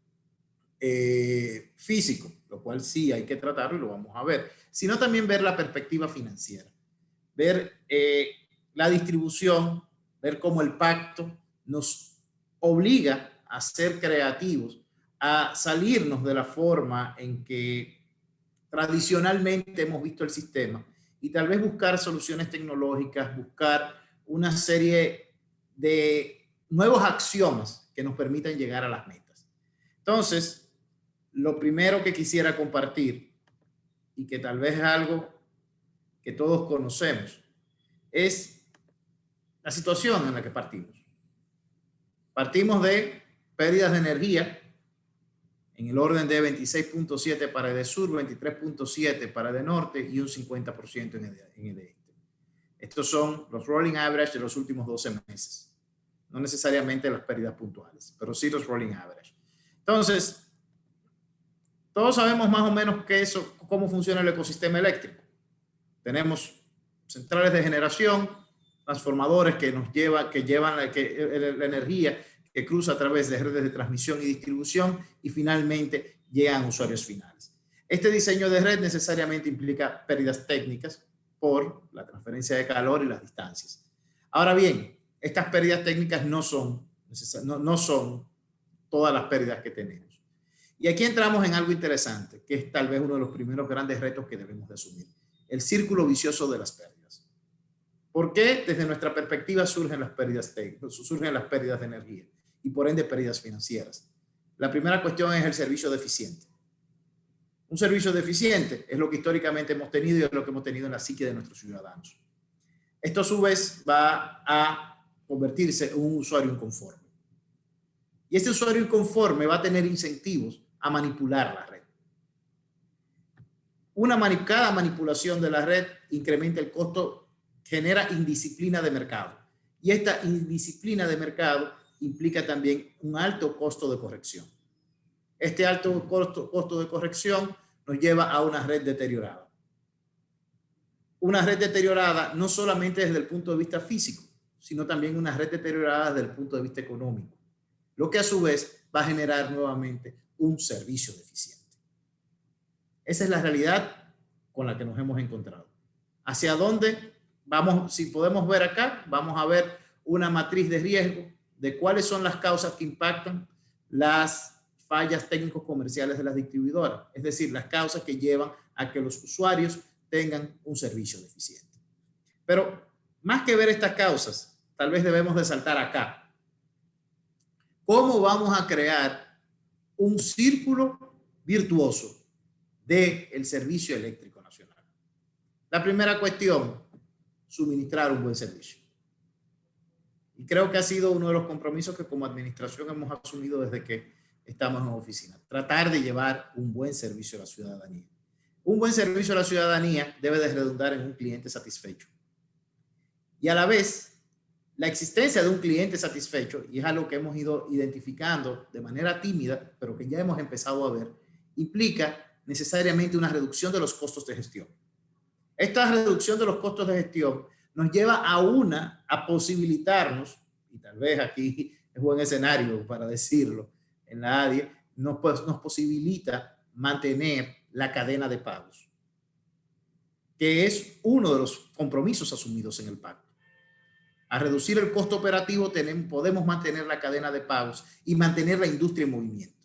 físico, lo cual sí hay que tratarlo y lo vamos a ver, sino también ver la perspectiva financiera, ver la distribución, ver cómo el pacto nos obliga a ser creativos, a salirnos de la forma en que tradicionalmente hemos visto el sistema y tal vez buscar soluciones tecnológicas, buscar una serie de nuevos axiomas que nos permitan llegar a las metas. Entonces, lo primero que quisiera compartir, y que tal vez es algo que todos conocemos, es la situación en la que partimos. Partimos de pérdidas de energía en el orden de 26.7 para el de sur, 23.7 para el de norte y un 50% en el de este. Estos son los rolling average de los últimos 12 meses. No necesariamente las pérdidas puntuales, pero sí los rolling average. Entonces, todos sabemos más o menos cómo funciona el ecosistema eléctrico. Tenemos centrales de generación, transformadores que llevan la energía que cruza a través de redes de transmisión y distribución y finalmente llegan a usuarios finales. Este diseño de red necesariamente implica pérdidas técnicas por la transferencia de calor y las distancias. Ahora bien, estas pérdidas técnicas no son todas las pérdidas que tenemos. Y aquí entramos en algo interesante, que es tal vez uno de los primeros grandes retos que debemos de asumir, el círculo vicioso de las pérdidas. ¿Por qué desde nuestra perspectiva surgen las pérdidas de energía y por ende pérdidas financieras? La primera cuestión es el servicio deficiente. Un servicio deficiente es lo que históricamente hemos tenido y es lo que hemos tenido en la psique de nuestros ciudadanos. Esto a su vez va a convertirse en un usuario inconforme. Y este usuario inconforme va a tener incentivos a manipular la red. Cada manipulación de la red incrementa el costo, genera indisciplina de mercado. Y esta indisciplina de mercado implica también un alto costo de corrección. Este alto costo de corrección nos lleva a una red deteriorada. Una red deteriorada no solamente desde el punto de vista físico, sino también una red deteriorada desde el punto de vista económico, lo que a su vez va a generar nuevamente un servicio deficiente. Esa es la realidad con la que nos hemos encontrado. ¿Hacia dónde vamos? Si podemos ver acá, vamos a ver una matriz de riesgo de cuáles son las causas que impactan las fallas técnicos comerciales de las distribuidoras, es decir, las causas que llevan a que los usuarios tengan un servicio deficiente. Pero más que ver estas causas, tal vez debemos de saltar acá. ¿Cómo vamos a crear un círculo virtuoso del servicio eléctrico nacional? La primera cuestión, suministrar un buen servicio. Y creo que ha sido uno de los compromisos que como administración hemos asumido desde que estamos en oficina. Tratar de llevar un buen servicio a la ciudadanía. Un buen servicio a la ciudadanía debe de redundar en un cliente satisfecho. Y a la vez, la existencia de un cliente satisfecho, y es algo que hemos ido identificando de manera tímida, pero que ya hemos empezado a ver, implica necesariamente una reducción de los costos de gestión. Esta reducción de los costos de gestión nos lleva a posibilitarnos, y tal vez aquí es buen escenario para decirlo, en la ADIE, nos posibilita mantener la cadena de pagos, que es uno de los compromisos asumidos en el pacto. A reducir el costo operativo podemos mantener la cadena de pagos y mantener la industria en movimiento.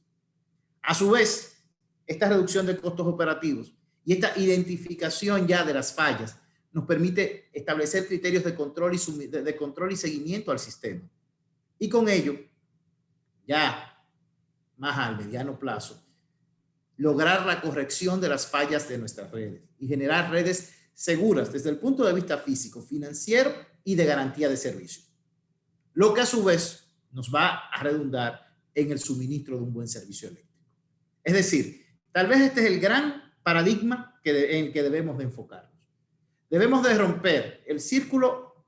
A su vez, esta reducción de costos operativos y esta identificación ya de las fallas nos permite establecer criterios de control y seguimiento al sistema. Y con ello, ya más al mediano plazo, lograr la corrección de las fallas de nuestras redes y generar redes seguras desde el punto de vista físico, financiero y de garantía de servicio. Lo que a su vez nos va a redundar en el suministro de un buen servicio eléctrico. Es decir, tal vez este es el gran paradigma en el que debemos de enfocarnos. Debemos de romper el círculo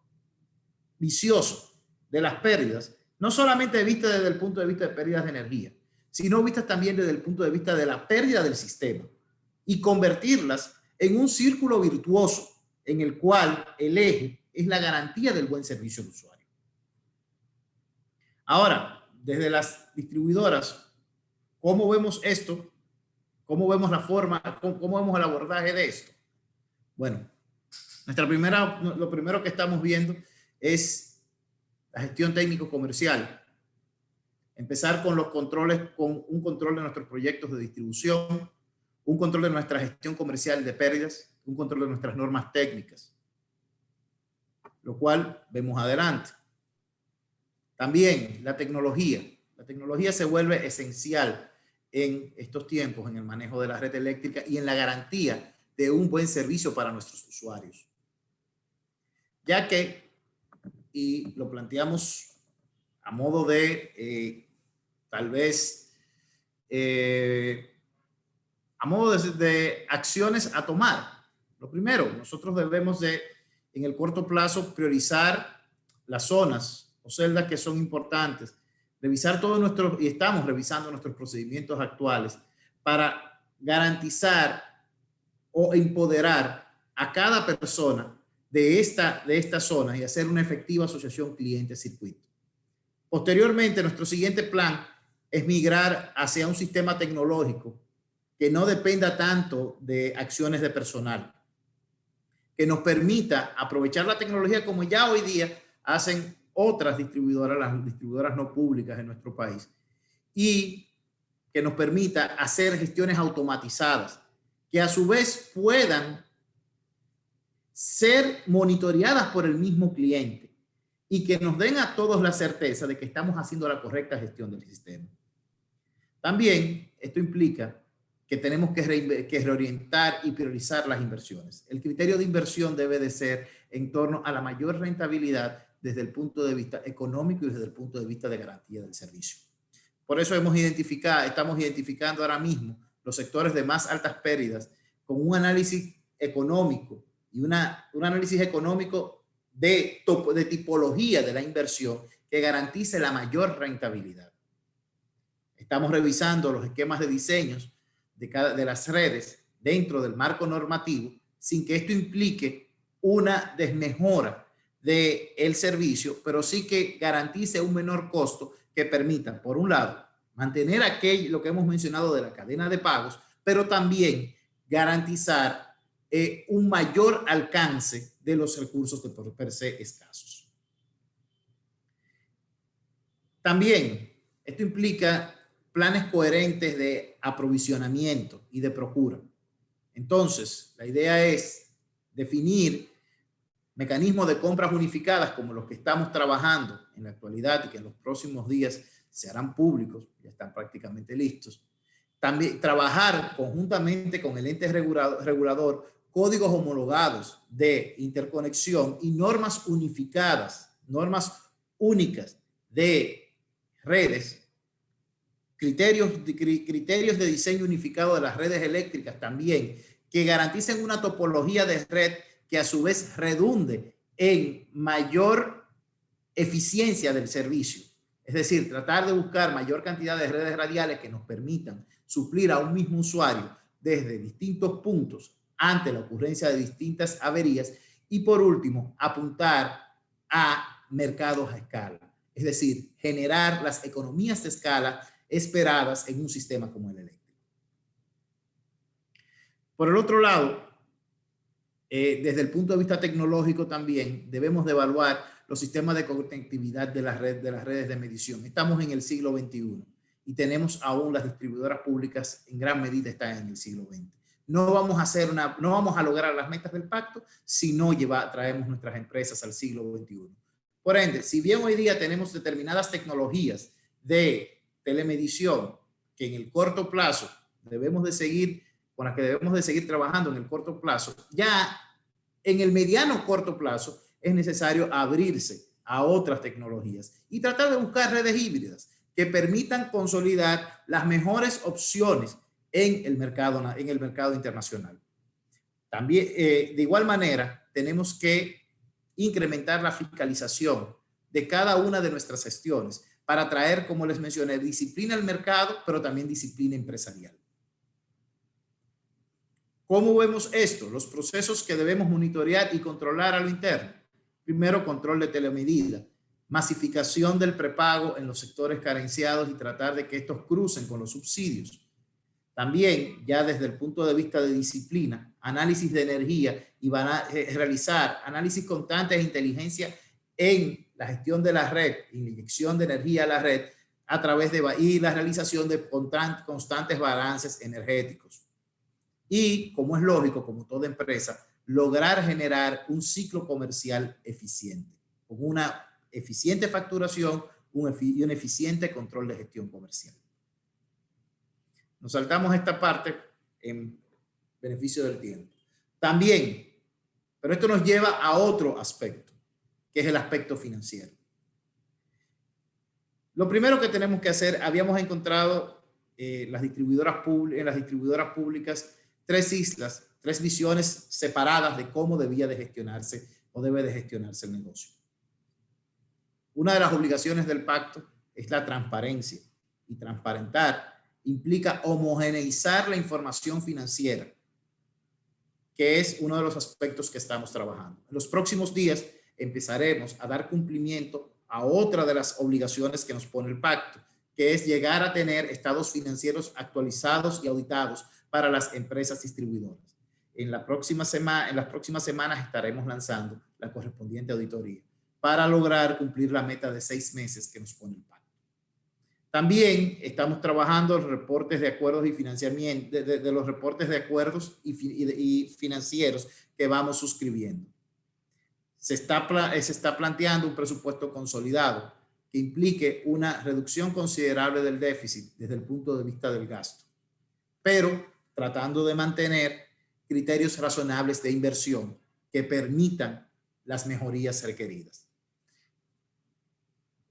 vicioso de las pérdidas, no solamente vista desde el punto de vista de pérdidas de energía, sino vistas también desde el punto de vista de la pérdida del sistema y convertirlas en un círculo virtuoso en el cual el eje es la garantía del buen servicio al usuario. Ahora, desde las distribuidoras, ¿cómo vemos esto? ¿Cómo vemos la forma? ¿Cómo vemos el abordaje de esto? Bueno, lo primero que estamos viendo es la gestión técnico-comercial. Empezar con los controles, con un control de nuestros proyectos de distribución, un control de nuestra gestión comercial de pérdidas, un control de nuestras normas técnicas, lo cual vemos adelante. También la tecnología. La tecnología se vuelve esencial en estos tiempos en el manejo de la red eléctrica y en la garantía de un buen servicio para nuestros usuarios. Ya que, y lo planteamos a modo de tal vez a modo de acciones a tomar. Lo primero, nosotros debemos de, en el corto plazo, priorizar las zonas o celdas que son importantes, revisar todos nuestros, y estamos revisando nuestros procedimientos actuales para garantizar o empoderar a cada persona de esta zona y hacer una efectiva asociación cliente-circuito. Posteriormente, nuestro siguiente plan es migrar hacia un sistema tecnológico que no dependa tanto de acciones de personal, que nos permita aprovechar la tecnología como ya hoy día hacen otras distribuidoras, las distribuidoras no públicas en nuestro país, y que nos permita hacer gestiones automatizadas, que a su vez puedan ser monitoreadas por el mismo cliente y que nos den a todos la certeza de que estamos haciendo la correcta gestión del sistema. También esto implica que tenemos que reorientar y priorizar las inversiones. El criterio de inversión debe de ser en torno a la mayor rentabilidad desde el punto de vista económico y desde el punto de vista de garantía del servicio. Por eso estamos identificando ahora mismo los sectores de más altas pérdidas con un análisis económico y un análisis económico de tipología de la inversión que garantice la mayor rentabilidad. Estamos revisando los esquemas de diseños de las redes dentro del marco normativo sin que esto implique una desmejora del servicio, pero sí que garantice un menor costo que permita, por un lado, mantener lo que hemos mencionado de la cadena de pagos, pero también garantizar un mayor alcance de los recursos de por per se escasos. También esto implica planes coherentes de aprovisionamiento y de procura. Entonces, la idea es definir mecanismos de compras unificadas como los que estamos trabajando en la actualidad y que en los próximos días se harán públicos, ya están prácticamente listos. También trabajar conjuntamente con el ente regulador códigos homologados de interconexión y normas unificadas, normas únicas de redes, criterios de diseño unificado de las redes eléctricas también, que garanticen una topología de red que a su vez redunde en mayor eficiencia del servicio. Es decir, tratar de buscar mayor cantidad de redes radiales que nos permitan suplir a un mismo usuario desde distintos puntos ante la ocurrencia de distintas averías. Y por último, apuntar a mercados a escala. Es decir, generar las economías de escala esperadas en un sistema como el eléctrico. Por el otro lado, desde el punto de vista tecnológico también debemos de evaluar los sistemas de conectividad de las redes de medición. Estamos en el siglo XXI y tenemos aún las distribuidoras públicas en gran medida están en el siglo XX. No vamos a lograr las metas del pacto si no traemos nuestras empresas al siglo XXI. Por ende, si bien hoy día tenemos determinadas tecnologías de telemedición que en el corto plazo con las que debemos de seguir trabajando en el corto plazo, ya en el mediano corto plazo es necesario abrirse a otras tecnologías y tratar de buscar redes híbridas que permitan consolidar las mejores opciones en el mercado internacional. También, de igual manera, tenemos que incrementar la fiscalización de cada una de nuestras gestiones para traer, como les mencioné, disciplina al mercado, pero también disciplina empresarial. ¿Cómo vemos esto? Los procesos que debemos monitorear y controlar a lo interno. Primero, control de telemedida, masificación del prepago en los sectores carenciados y tratar de que estos crucen con los subsidios. También, ya desde el punto de vista de disciplina, análisis de energía y van a realizar análisis constante de inteligencia en la gestión de la red, en la inyección de energía a la red a través de y la realización de constantes balances energéticos. Y, como es lógico, como toda empresa, lograr generar un ciclo comercial eficiente, con una eficiente facturación y un eficiente control de gestión comercial. Nos saltamos esta parte en beneficio del tiempo. También, pero esto nos lleva a otro aspecto, que es el aspecto financiero. Lo primero que tenemos que hacer, habíamos encontrado en las distribuidoras públicas tres visiones separadas de cómo debía de gestionarse o debe de gestionarse el negocio. Una de las obligaciones del pacto es la transparencia, y transparentar implica homogeneizar la información financiera, que es uno de los aspectos que estamos trabajando. En los próximos días empezaremos a dar cumplimiento a otra de las obligaciones que nos pone el pacto, que es llegar a tener estados financieros actualizados y auditados para las empresas distribuidoras. En las próximas semanas estaremos lanzando la correspondiente auditoría para lograr cumplir la meta de 6 meses que nos pone el pacto. También estamos trabajando los reportes de acuerdos y financiamiento, de los reportes de acuerdos y financieros que vamos suscribiendo. Se está planteando un presupuesto consolidado que implique una reducción considerable del déficit desde el punto de vista del gasto, pero tratando de mantener criterios razonables de inversión que permitan las mejorías requeridas.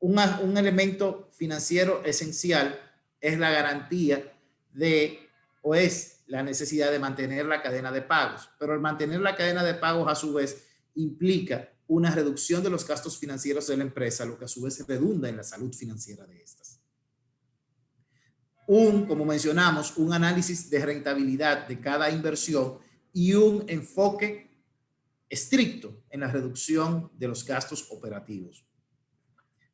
Un elemento financiero esencial es la garantía es la necesidad de mantener la cadena de pagos, pero el mantener la cadena de pagos a su vez implica una reducción de los gastos financieros de la empresa, lo que a su vez redunda en la salud financiera de estas. Como mencionamos, un análisis de rentabilidad de cada inversión y un enfoque estricto en la reducción de los gastos operativos,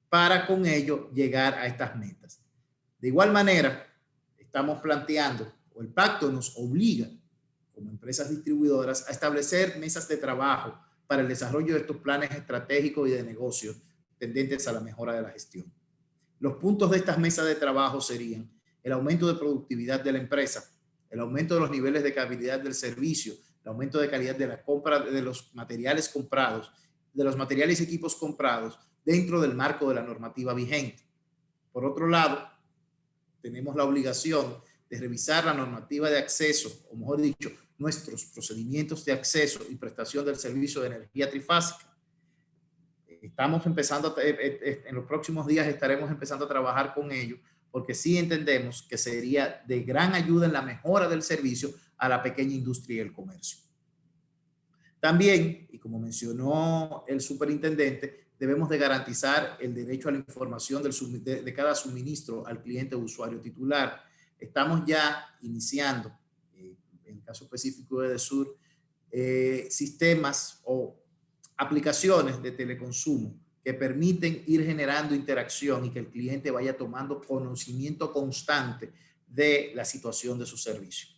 para con ello llegar a estas metas. De igual manera, estamos planteando, o el pacto nos obliga como empresas distribuidoras a establecer mesas de trabajo para el desarrollo de estos planes estratégicos y de negocios tendentes a la mejora de la gestión. Los puntos de estas mesas de trabajo serían el aumento de productividad de la empresa, el aumento de los niveles de calidad del servicio, el aumento de calidad de la compra de los materiales comprados, de los materiales y equipos comprados dentro del marco de la normativa vigente. Por otro lado, tenemos la obligación de revisar la normativa de acceso, o mejor dicho, nuestros procedimientos de acceso y prestación del servicio de energía trifásica. Estamos empezando, en los próximos días estaremos empezando a trabajar con ello, porque sí entendemos que sería de gran ayuda en la mejora del servicio a la pequeña industria y el comercio. También, y como mencionó el superintendente, debemos de garantizar el derecho a la información de cada suministro al cliente o usuario titular. Estamos ya iniciando, en el caso específico de Edesur, sistemas o aplicaciones de teleconsumo que permiten ir generando interacción y que el cliente vaya tomando conocimiento constante de la situación de su servicio.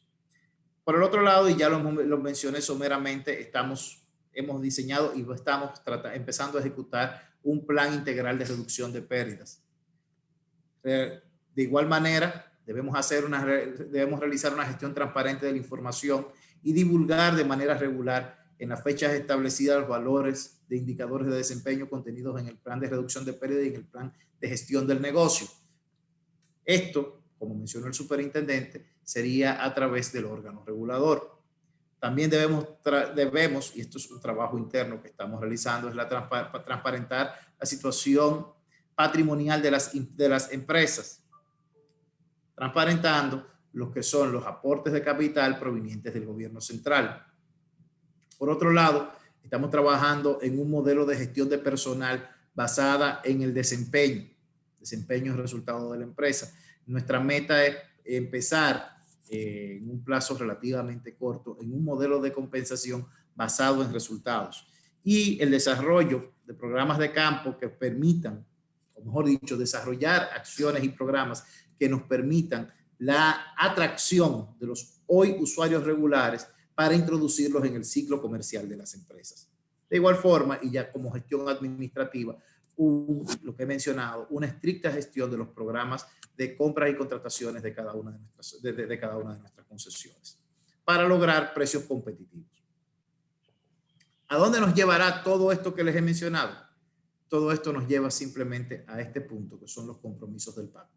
Por el otro lado, y ya lo mencioné someramente, hemos diseñado y estamos empezando a ejecutar un plan integral de reducción de pérdidas. De igual manera, debemos realizar una gestión transparente de la información y divulgar de manera regular en las fechas establecidas los valores de indicadores de desempeño contenidos en el plan de reducción de pérdidas y en el plan de gestión del negocio. Esto como mencionó el superintendente, sería a través del órgano regulador. También debemos, y esto es un trabajo interno que estamos realizando, es transparentar la situación patrimonial de las empresas, transparentando lo que son los aportes de capital provenientes del gobierno central. Por otro lado, estamos trabajando en un modelo de gestión de personal basada en el desempeño. Desempeño es resultado de la empresa. Nuestra meta es empezar en un plazo relativamente corto en un modelo de compensación basado en resultados y el desarrollo de programas de campo que permitan, o mejor dicho, desarrollar acciones y programas que nos permitan la atracción de los hoy usuarios regulares para introducirlos en el ciclo comercial de las empresas. De igual forma, y ya como gestión administrativa, lo que he mencionado, una estricta gestión de los programas de compras y contrataciones de cada una de nuestras concesiones para lograr precios competitivos. ¿A dónde nos llevará todo esto que les he mencionado? Todo esto nos lleva simplemente a este punto, que son los compromisos del pacto.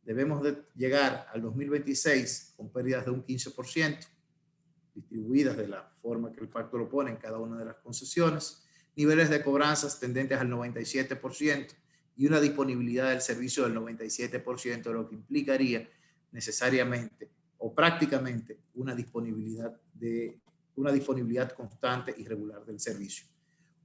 Debemos de llegar al 2026 con pérdidas de un 15%, distribuidas de la forma que el pacto lo pone en cada una de las concesiones, niveles de cobranzas tendentes al 97% y una disponibilidad del servicio del 97%, lo que implicaría necesariamente o prácticamente una disponibilidad constante y regular del servicio.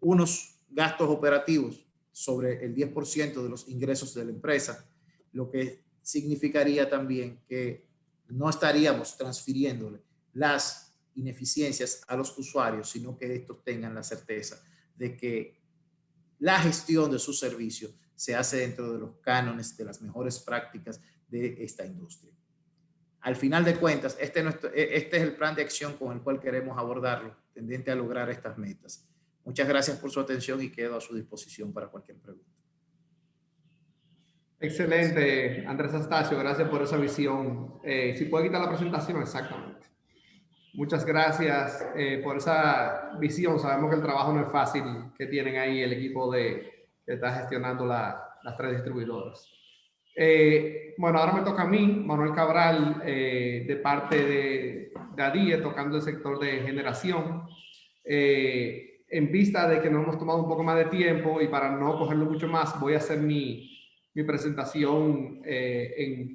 Unos gastos operativos sobre el 10% de los ingresos de la empresa, lo que significaría también que no estaríamos transfiriéndole las ineficiencias a los usuarios, sino que estos tengan la certeza de que la gestión de su servicio se hace dentro de los cánones de las mejores prácticas de esta industria. Al final de cuentas, este es el plan de acción con el cual queremos abordarlo, tendente a lograr estas metas. Muchas gracias por su atención y quedo a su disposición para cualquier pregunta. Excelente, Andrés Astacio, gracias por esa visión. Si puede quitar la presentación, exactamente. Muchas gracias por esa visión. Sabemos que el trabajo no es fácil que tienen ahí el equipo que está gestionando las tres distribuidoras. Bueno, ahora me toca a mí, Manuel Cabral, de parte de ADIE, tocando el sector de generación. En vista de que nos hemos tomado un poco más de tiempo y para no cogerlo mucho más, voy a hacer mi presentación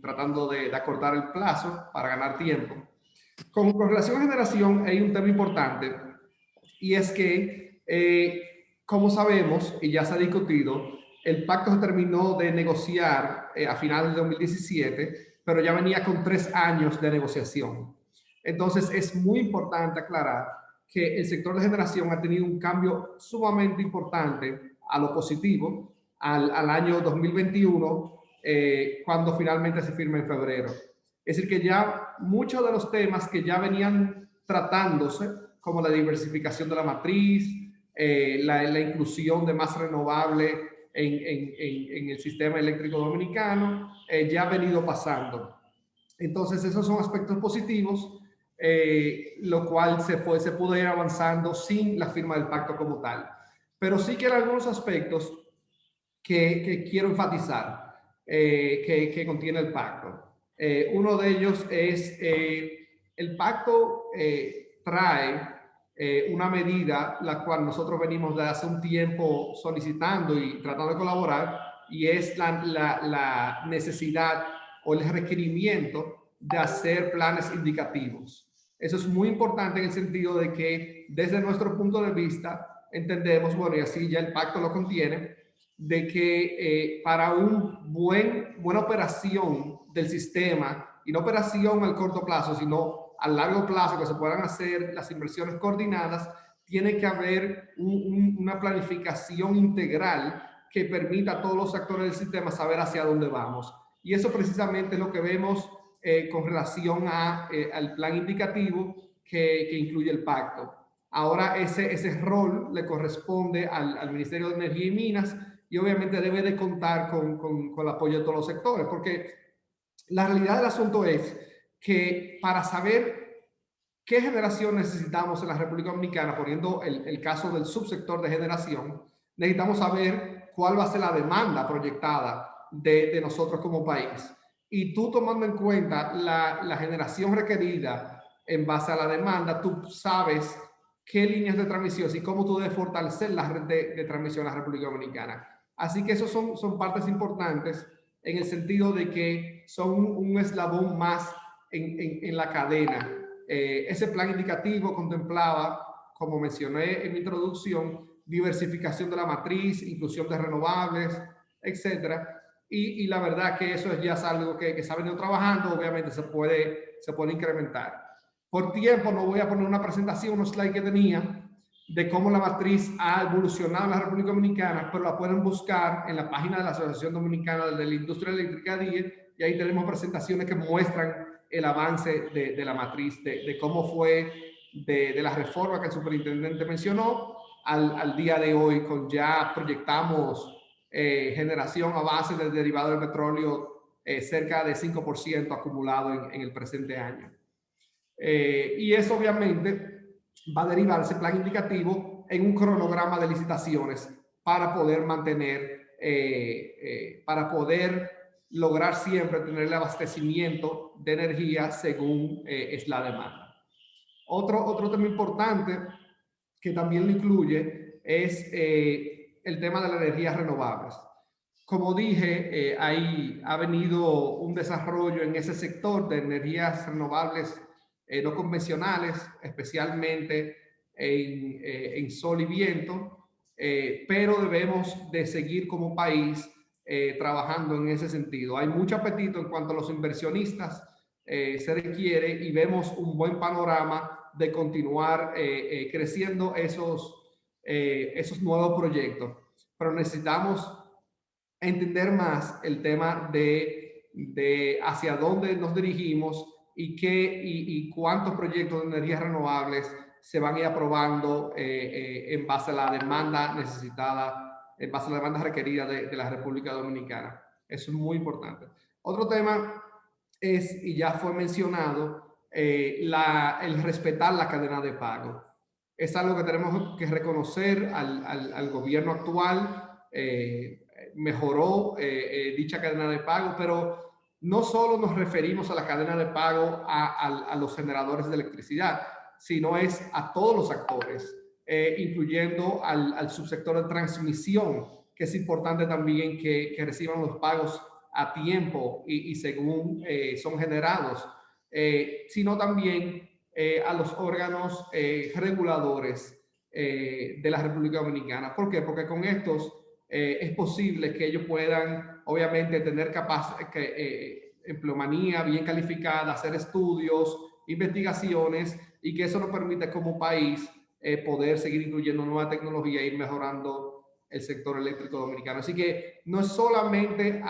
tratando de acortar el plazo para ganar tiempo. Con relación a generación hay un tema importante y es que, como sabemos y ya se ha discutido, el pacto se terminó de negociar a finales de 2017, pero ya venía con 3 años de negociación. Entonces es muy importante aclarar que el sector de generación ha tenido un cambio sumamente importante a lo positivo al año 2021, cuando finalmente se firma en febrero. Es decir, que ya muchos de los temas que ya venían tratándose, como la diversificación de la matriz, la inclusión de más renovable en el sistema eléctrico dominicano, ya ha venido pasando. Entonces, esos son aspectos positivos, lo cual se pudo ir avanzando sin la firma del pacto como tal. Pero sí que hay algunos aspectos que quiero enfatizar, que contiene el pacto. Uno de ellos es el pacto trae una medida la cual nosotros venimos de hace un tiempo solicitando y tratando de colaborar, y es la necesidad o el requerimiento de hacer planes indicativos. Eso es muy importante en el sentido de que desde nuestro punto de vista entendemos, bueno, y así ya el pacto lo contiene, de que para una buena operación del sistema, y no operación al corto plazo, sino a largo plazo, que se puedan hacer las inversiones coordinadas, tiene que haber una planificación integral que permita a todos los actores del sistema saber hacia dónde vamos. Y eso precisamente es lo que vemos con relación al plan indicativo que incluye el pacto. Ahora ese rol le corresponde al Ministerio de Energía y Minas, y obviamente debe de contar con el apoyo de todos los sectores, porque la realidad del asunto es que para saber qué generación necesitamos en la República Dominicana, poniendo el caso del subsector de generación, necesitamos saber cuál va a ser la demanda proyectada de nosotros como país. y tú tomando en cuenta la generación requerida en base a la demanda, tú sabes qué líneas de transmisión y cómo tú debes fortalecer la red de transmisión en la República Dominicana. Así que esos son partes importantes en el sentido de que son un eslabón más en la cadena. Ese plan indicativo contemplaba, como mencioné en mi introducción, diversificación de la matriz, inclusión de renovables, etcétera. Y la verdad que eso ya es algo que se ha venido trabajando, obviamente se puede incrementar. Por tiempo no voy a poner una presentación, unos slides que tenía de cómo la matriz ha evolucionado en la República Dominicana, pero la pueden buscar en la página de la Asociación Dominicana de la Industria Eléctrica DIE, y ahí tenemos presentaciones que muestran el avance de la matriz, de cómo fue de la reforma que el superintendente mencionó al día de hoy, con ya proyectamos generación a base del derivado del petróleo cerca de 5% acumulado en el presente año. Y eso obviamente va a derivar ese plan indicativo en un cronograma de licitaciones para poder mantener, para poder lograr siempre tener el abastecimiento de energía según es la demanda. Otro tema importante que también lo incluye es el tema de las energías renovables. Como dije, ahí ha venido un desarrollo en ese sector de energías renovables no convencionales, especialmente en sol y viento, pero debemos de seguir como país trabajando en ese sentido. Hay mucho apetito en cuanto a los inversionistas se requiere, y vemos un buen panorama de continuar creciendo esos nuevos proyectos, pero necesitamos entender más el tema de hacia dónde nos dirigimos y cuántos proyectos de energías renovables se van a ir aprobando en base a la demanda necesitada, en base a la demanda requerida de la República Dominicana. Eso es muy importante. Otro tema es, y ya fue mencionado, el respetar la cadena de pago. Es algo que tenemos que reconocer al gobierno actual. Mejoró dicha cadena de pago, pero no solo nos referimos a la cadena de pago a los generadores de electricidad, sino es a todos los actores, incluyendo al subsector de transmisión, que es importante también que reciban los pagos a tiempo y según son generados, sino también a los órganos reguladores de la República Dominicana. ¿Por qué? Porque con estos es posible que ellos puedan, obviamente, tener empleomanía bien calificada, hacer estudios, investigaciones, y que eso nos permite como país poder seguir incluyendo nueva tecnología e ir mejorando el sector eléctrico dominicano. Así que no es solamente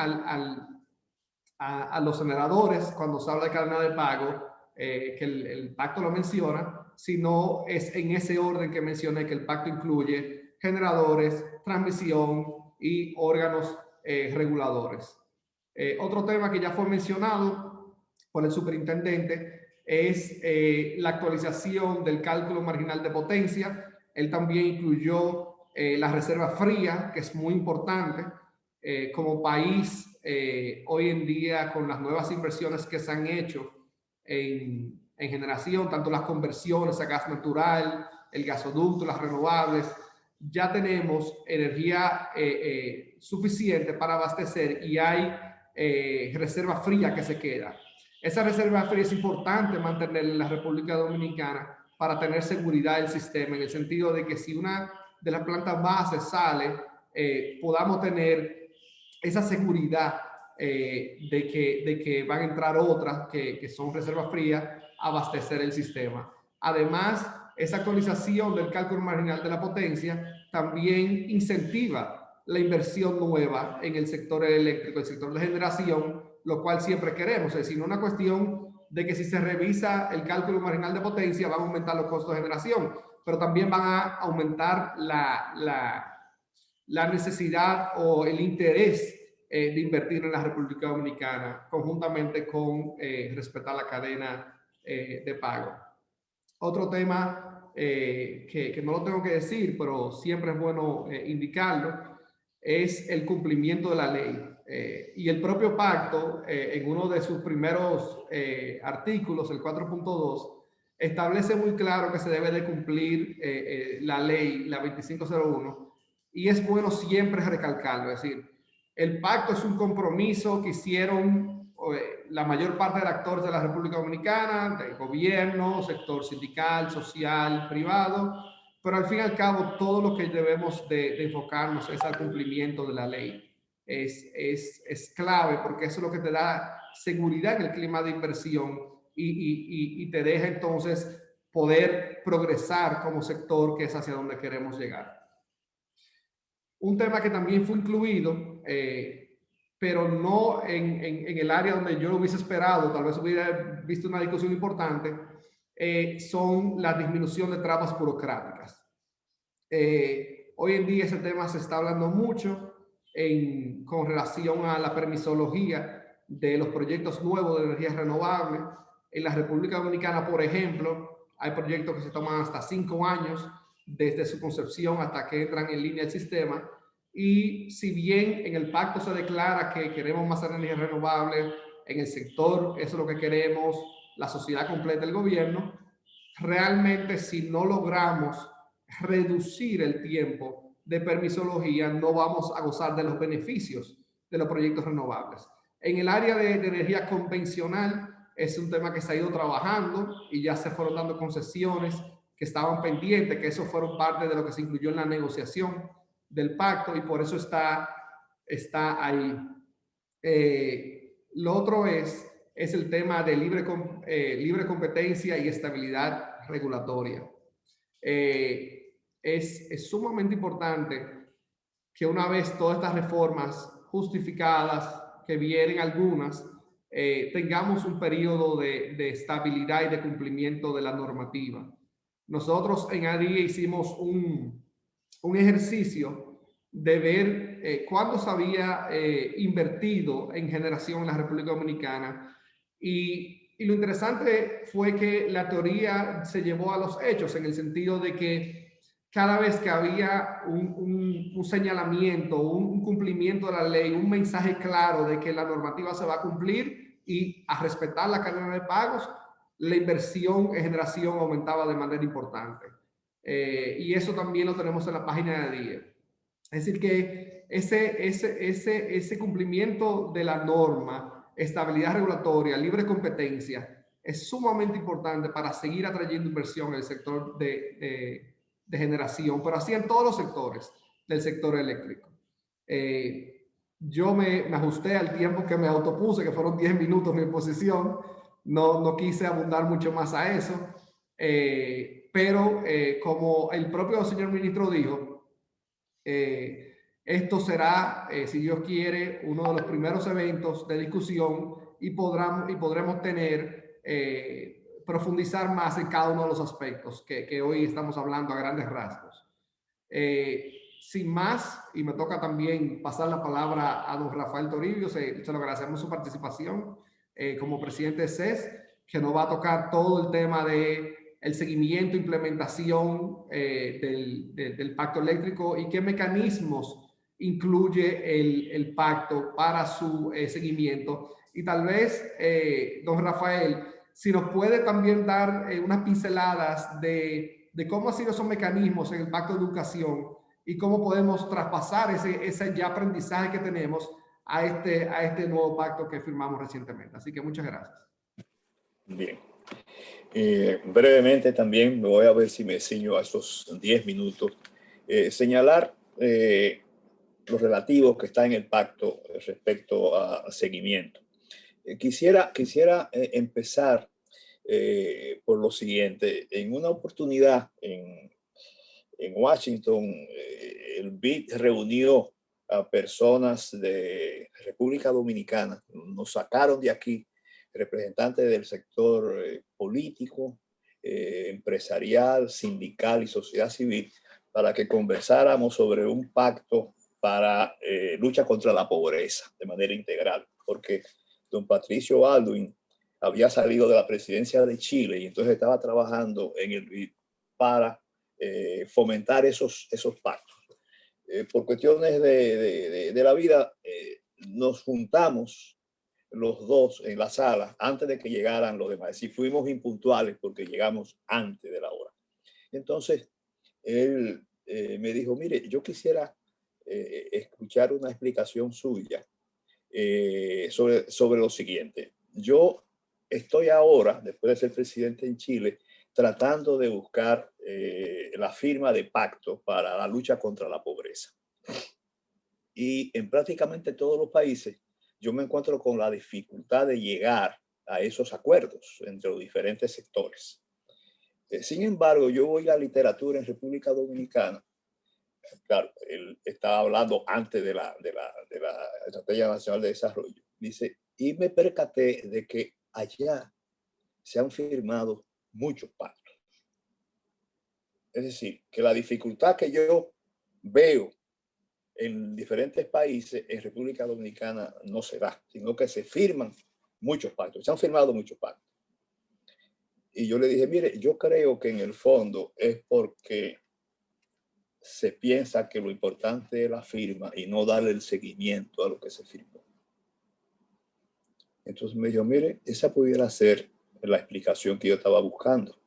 a los generadores cuando se habla de cadena de pago, que el pacto lo menciona, sino es en ese orden que mencioné, que el pacto incluye generadores, transmisión y órganos reguladores. Otro tema que ya fue mencionado por el superintendente es la actualización del cálculo marginal de potencia. Él también incluyó la reserva fría, que es muy importante. Como país, hoy en día, con las nuevas inversiones que se han hecho en generación, tanto las conversiones a gas natural, el gasoducto, las renovables, ya tenemos energía suficiente para abastecer, y hay reserva fría que se queda. Esa reserva fría es importante mantenerla en la República Dominicana para tener seguridad del sistema, en el sentido de que si una de las plantas base sale, podamos tener esa seguridad de que van a entrar otras que son reservas frías a abastecer el sistema. Además, esa actualización del cálculo marginal de la potencia también incentiva la inversión nueva en el sector eléctrico, el sector de generación, lo cual siempre queremos. Es decir, no una cuestión de que si se revisa el cálculo marginal de potencia van a aumentar los costos de generación, pero también van a aumentar la necesidad o el interés de invertir en la República Dominicana, conjuntamente con respetar la cadena de pago. Otro tema que no lo tengo que decir, pero siempre es bueno indicarlo, es el cumplimiento de la ley. Y el propio pacto, en uno de sus primeros artículos, el 4.2, establece muy claro que se debe de cumplir la ley, la 2501, y es bueno siempre recalcarlo. Es decir, el pacto es un compromiso que hicieron la mayor parte de los actores de la República Dominicana, del gobierno, sector sindical, social, privado, pero al fin y al cabo todo lo que debemos de enfocarnos es al cumplimiento de la ley. Es clave, porque eso es lo que te da seguridad en el clima de inversión y te deja entonces poder progresar como sector, que es hacia donde queremos llegar. Un tema que también fue incluido, pero no en el área donde yo lo hubiese esperado, tal vez hubiera visto una discusión importante, son la disminución de trabas burocráticas. Hoy en día ese tema se está hablando mucho con relación a la permisología de los proyectos nuevos de energías renovables. En la República Dominicana, por ejemplo, hay proyectos que se toman hasta 5 años desde su concepción hasta que entran en línea el sistema. Y si bien en el pacto se declara que queremos más energías renovables, en el sector eso es lo que queremos, la sociedad completa, el gobierno, realmente si no logramos reducir el tiempo de permisología, no vamos a gozar de los beneficios de los proyectos renovables. En el área de energía convencional es un tema que se ha ido trabajando y ya se fueron dando concesiones que estaban pendientes, que eso fueron parte de lo que se incluyó en la negociación del pacto, y por eso está ahí. Lo otro es el tema de libre competencia y estabilidad regulatoria. Es sumamente importante que una vez todas estas reformas justificadas, que vienen algunas, tengamos un periodo de estabilidad y de cumplimiento de la normativa. Nosotros en ADIE hicimos un ejercicio de ver cuándo se había invertido en generación en la República Dominicana, y lo interesante fue que la teoría se llevó a los hechos, en el sentido de que cada vez que había un señalamiento, un cumplimiento de la ley, un mensaje claro de que la normativa se va a cumplir y a respetar la cadena de pagos, la inversión en generación aumentaba de manera importante. Y eso también lo tenemos en la página de ADIE. Es decir, que ese cumplimiento de la norma, estabilidad regulatoria, libre competencia, es sumamente importante para seguir atrayendo inversión en el sector de generación, pero así en todos los sectores del sector eléctrico. Yo me ajusté al tiempo que me autopuse, que fueron 10 minutos mi exposición. No quise abundar mucho más a eso, pero como el propio señor ministro dijo, esto será, si Dios quiere, uno de los primeros eventos de discusión, y podremos profundizar más en cada uno de los aspectos que hoy estamos hablando a grandes rasgos. Sin más, y me toca también pasar la palabra a don Rafael Toribio, se lo agradecemos su participación como presidente de CES, que nos va a tocar todo el tema de el seguimiento, implementación del pacto eléctrico, y qué mecanismos incluye el pacto para su seguimiento. Y tal vez, don Rafael, si nos puede también dar unas pinceladas de cómo han sido esos mecanismos en el pacto de educación y cómo podemos traspasar ese ya aprendizaje que tenemos a este nuevo pacto que firmamos recientemente. Así que muchas gracias. Bien. Brevemente también me voy a ver si me ciño a esos 10 minutos. Señalar lo relativo que está en el pacto respecto a seguimiento. Quisiera empezar por lo siguiente. En una oportunidad en Washington, el BID reunió a personas de República Dominicana. Nos sacaron de aquí representantes del sector político, empresarial, sindical y sociedad civil, para que conversáramos sobre un pacto para lucha contra la pobreza de manera integral, porque don Patricio Baldwin había salido de la presidencia de Chile y entonces estaba trabajando en el BID para fomentar esos pactos. Por cuestiones de la vida, nos juntamos los dos en la sala antes de que llegaran los demás. Si fuimos impuntuales porque llegamos antes de la hora. Entonces, él me dijo, mire, yo quisiera escuchar una explicación suya sobre lo siguiente. Yo estoy ahora, después de ser presidente en Chile, tratando de buscar la firma de pacto para la lucha contra la pobreza. Y en prácticamente todos los países yo me encuentro con la dificultad de llegar a esos acuerdos entre los diferentes sectores. Sin embargo, yo voy a la literatura en República Dominicana. Claro, él estaba hablando antes de la Estrategia Nacional de Desarrollo. Dice, y me percaté de que allá se han firmado muchos pactos. Es decir, que la dificultad que yo veo en diferentes países, en República Dominicana no se da, sino que se firman muchos pactos. Se han firmado muchos pactos. Y yo le dije, mire, yo creo que en el fondo es porque se piensa que lo importante es la firma y no darle el seguimiento a lo que se firmó. Entonces me dijo, mire, esa pudiera ser la explicación que yo estaba buscando,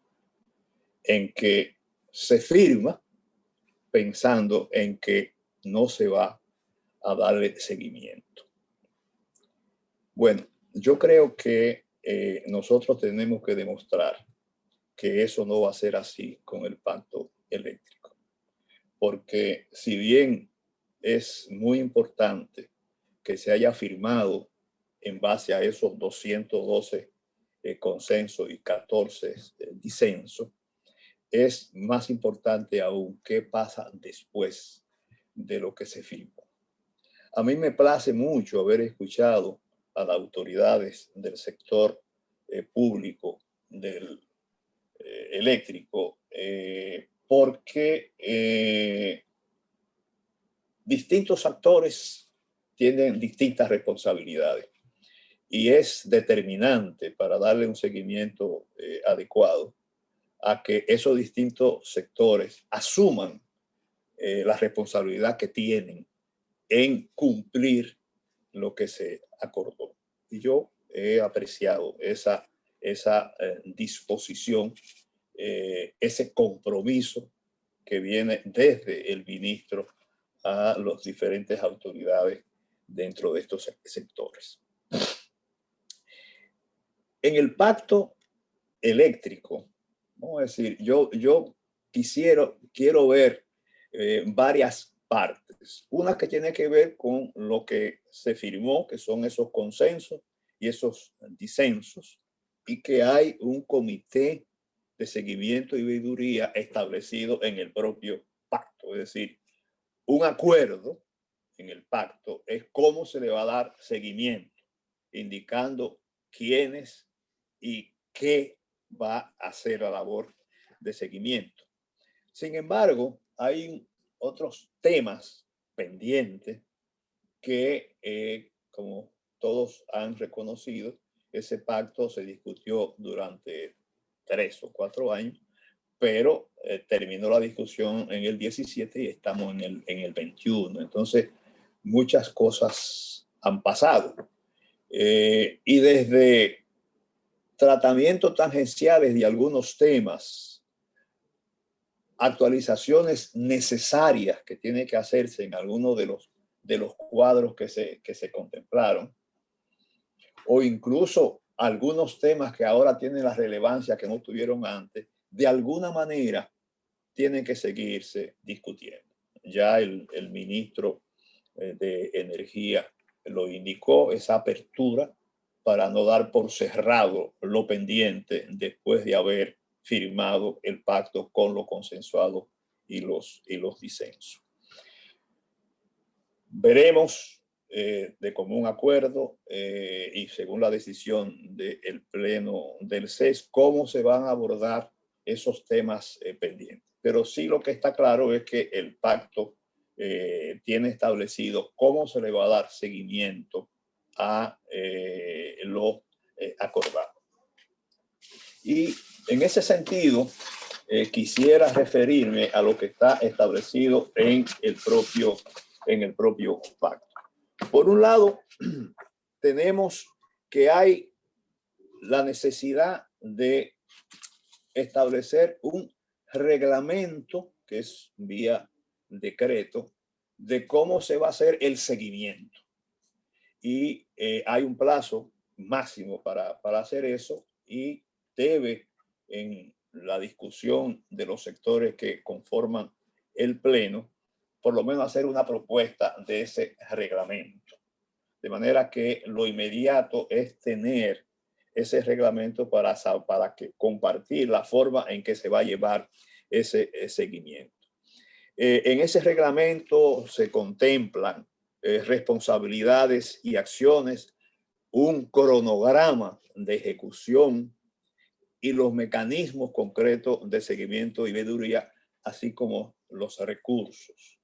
en que se firma pensando en que no se va a darle seguimiento. Bueno, yo creo que nosotros tenemos que demostrar que eso no va a ser así con el pacto eléctrico. Porque si bien es muy importante que se haya firmado en base a esos 212 consensos y 14 disensos, es más importante aún qué pasa después de lo que se firmó. A mí me place mucho haber escuchado a las autoridades del sector público del eléctrico, porque distintos actores tienen distintas responsabilidades y es determinante para darle un seguimiento adecuado a que esos distintos sectores asuman la responsabilidad que tienen en cumplir lo que se acordó. Y yo he apreciado esa disposición, ese compromiso que viene desde el ministro a las diferentes autoridades dentro de estos sectores. En el pacto eléctrico, vamos a decir, yo quiero ver varias partes. Una que tiene que ver con lo que se firmó, que son esos consensos y esos disensos, y que hay un comité de seguimiento y veeduría establecido en el propio pacto. Es decir, un acuerdo en el pacto es cómo se le va a dar seguimiento, indicando quiénes y qué va a hacer la labor de seguimiento. Sin embargo, hay otros temas pendientes que, como todos han reconocido, ese pacto se discutió durante 3 o 4 años, pero terminó la discusión en el 17 y estamos en el 21. Entonces, muchas cosas han pasado. Y desde tratamientos tangenciales de algunos temas, actualizaciones necesarias que tienen que hacerse en algunos de los cuadros que se contemplaron, o incluso algunos temas que ahora tienen la relevancia que no tuvieron antes, de alguna manera tienen que seguirse discutiendo. Ya el ministro de Energía lo indicó, esa apertura para no dar por cerrado lo pendiente después de haber firmado el pacto con lo consensuado y los disensos. Veremos de común acuerdo y según la decisión del Pleno del CES cómo se van a abordar esos temas pendientes. Pero sí lo que está claro es que el pacto tiene establecido cómo se le va a dar seguimiento a lo acordado. Y en ese sentido, quisiera referirme a lo que está establecido en el propio pacto. Por un lado, tenemos que hay la necesidad de establecer un reglamento, que es vía decreto, de cómo se va a hacer el seguimiento. Y hay un plazo máximo para hacer eso y debe, en la discusión de los sectores que conforman el Pleno, por lo menos hacer una propuesta de ese reglamento. De manera que lo inmediato es tener ese reglamento para compartir la forma en que se va a llevar ese seguimiento. En ese reglamento se contemplan responsabilidades y acciones, un cronograma de ejecución y los mecanismos concretos de seguimiento y veeduría, así como los recursos.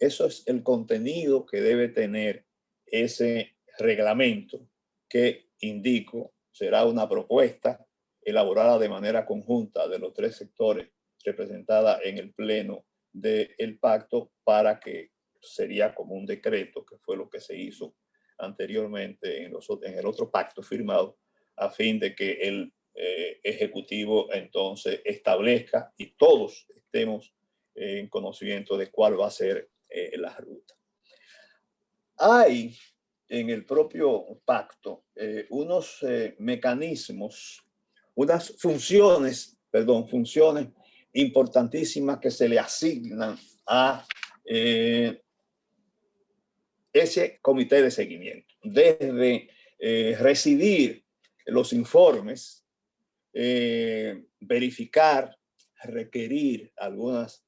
Eso es el contenido que debe tener ese reglamento que, indico, será una propuesta elaborada de manera conjunta de los tres sectores representada en el Pleno del Pacto, para que sería como un decreto, que fue lo que se hizo anteriormente en el otro pacto firmado, a fin de que el Ejecutivo entonces establezca y todos estemos en conocimiento de cuál va a ser la ruta. Hay en el propio pacto unos mecanismos, unas funciones importantísimas que se le asignan a ese comité de seguimiento. Desde recibir los informes, verificar, requerir algunas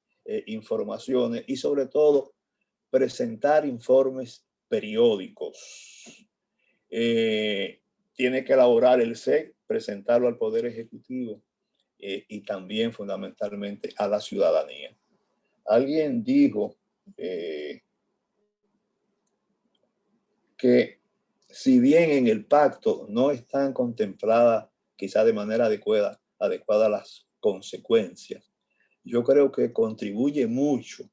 informaciones y sobre todo presentar informes periódicos. Tiene que elaborar el SEC, presentarlo al Poder Ejecutivo y también fundamentalmente a la ciudadanía. Alguien dijo que si bien en el pacto no están contempladas quizá de manera adecuada las consecuencias, yo creo que contribuye mucho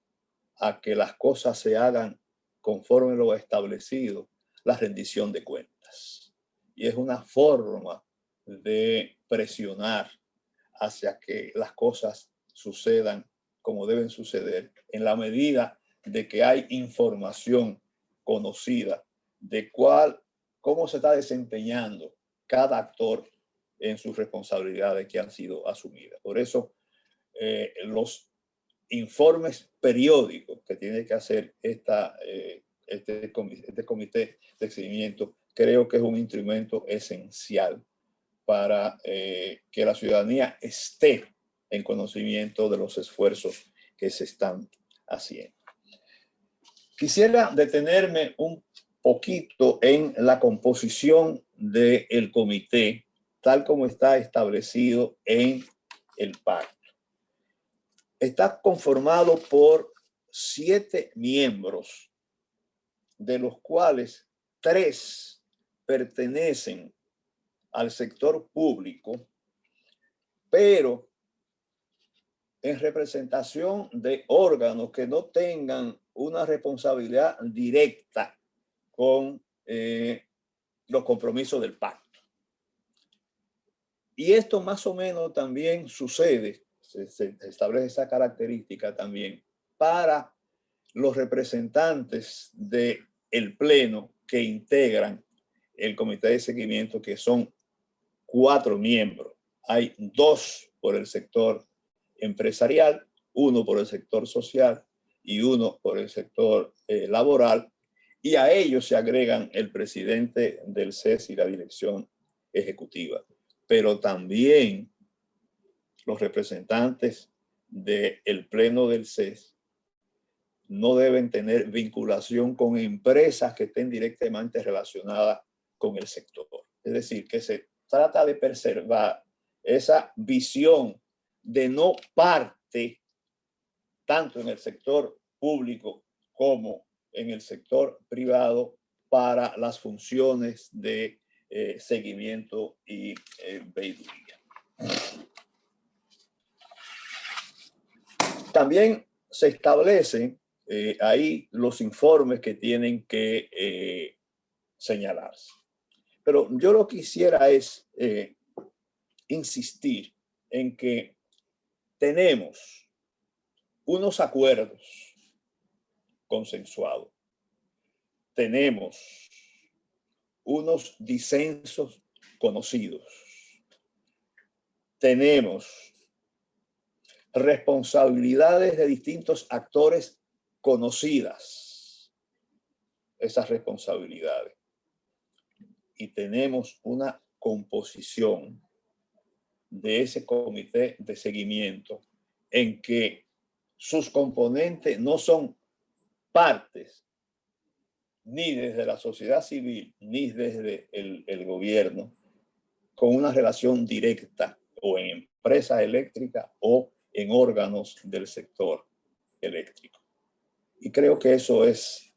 a que las cosas se hagan conforme lo establecido, la rendición de cuentas. Y es una forma de presionar hacia que las cosas sucedan como deben suceder, en la medida de que hay información conocida de cómo se está desempeñando cada actor en sus responsabilidades que han sido asumidas. Por eso, los informes periódicos que tiene que hacer este comité de seguimiento, creo que es un instrumento esencial para que la ciudadanía esté en conocimiento de los esfuerzos que se están haciendo. Quisiera detenerme un poquito en la composición del comité, tal como está establecido en el pacto. Está conformado por 7 miembros, de los cuales 3 pertenecen al sector público, pero en representación de órganos que no tengan una responsabilidad directa con los compromisos del pacto. Y esto más o menos también sucede, se establece esa característica también para los representantes del Pleno que integran el comité de seguimiento, que son 4 miembros. Hay 2 por el sector empresarial, 1 por el sector social y 1 por el sector laboral, y a ellos se agregan el presidente del CES y la dirección ejecutiva. Pero también los representantes del Pleno del CES no deben tener vinculación con empresas que estén directamente relacionadas con el sector. Es decir, que se trata de preservar esa visión de no parte, tanto en el sector público como en el sector privado, para las funciones de seguimiento y veeduría. También se establece ahí los informes que tienen que señalarse. Pero yo lo que quisiera es insistir en que tenemos unos acuerdos consensuados, tenemos unos disensos conocidos, tenemos responsabilidades de distintos actores conocidas, esas responsabilidades, y tenemos una composición de ese comité de seguimiento en que sus componentes no son partes ni desde la sociedad civil ni desde el gobierno con una relación directa o en empresas eléctricas o en órganos del sector eléctrico. Y creo que eso es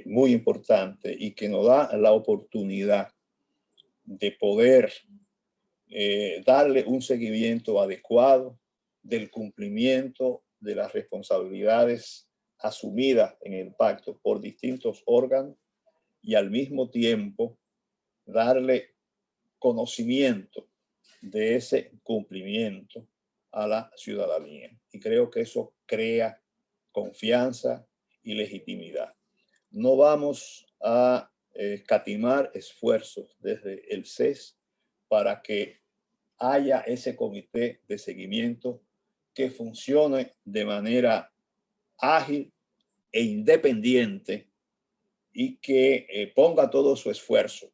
muy importante y que nos da la oportunidad de poder darle un seguimiento adecuado del cumplimiento de las responsabilidades asumidas en el pacto por distintos órganos y al mismo tiempo darle conocimiento de ese cumplimiento a la ciudadanía. Y creo que eso crea confianza y legitimidad. No vamos a escatimar esfuerzos desde el CES para que haya ese comité de seguimiento que funcione de manera ágil e independiente y que ponga todo su esfuerzo,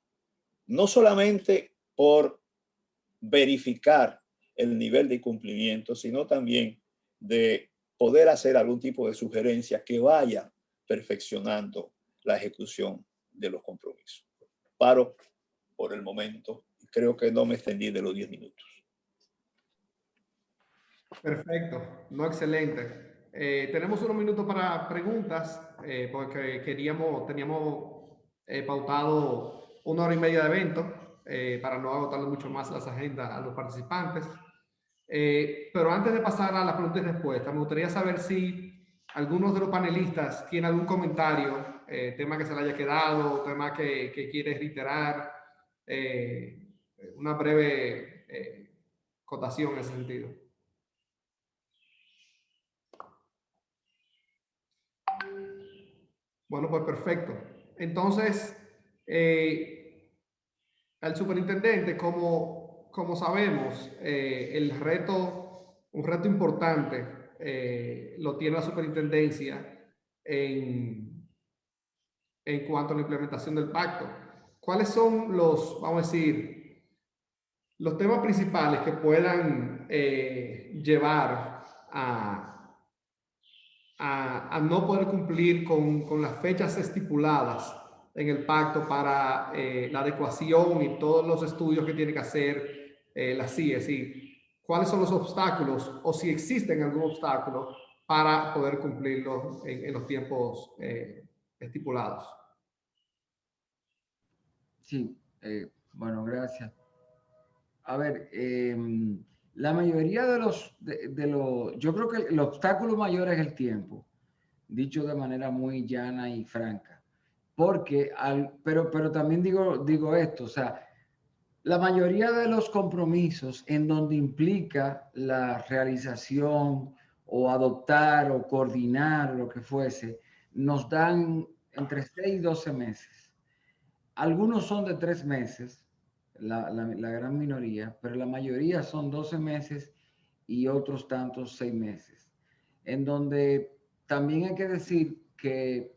no solamente por verificar el nivel de cumplimiento, sino también de poder hacer algún tipo de sugerencia que vaya perfeccionando la ejecución de los compromisos. Paro por el momento. Creo que no me extendí de los 10 minutos. Perfecto, no, excelente. Tenemos unos minutos para preguntas porque teníamos pautado 1 hora y media de evento para no agotarle mucho más las agendas a los participantes. Pero antes de pasar a las preguntas y respuestas, me gustaría saber si algunos de los panelistas tienen algún comentario, tema que se le haya quedado, tema que quiere reiterar, una breve cotación en ese sentido. Bueno, pues perfecto. Entonces, al superintendente, como sabemos, un reto importante lo tiene la superintendencia en cuanto a la implementación del pacto. ¿Cuáles son vamos a decir, los temas principales que puedan llevar a no poder cumplir con las fechas estipuladas en el pacto para la adecuación y todos los estudios que tiene que hacer la CIE? Es decir, ¿cuáles son los obstáculos o si existen algún obstáculo para poder cumplirlo en los tiempos estipulados? Sí, bueno, gracias. A ver, la mayoría de los, yo creo que el obstáculo mayor es el tiempo, dicho de manera muy llana y franca. Porque, pero también digo esto, o sea, la mayoría de los compromisos en donde implica la realización o adoptar o coordinar lo que fuese, nos dan entre 6 y 12 meses. Algunos son de 3 meses, la gran minoría, pero la mayoría son 12 meses y otros tantos 6 meses. En donde también hay que decir que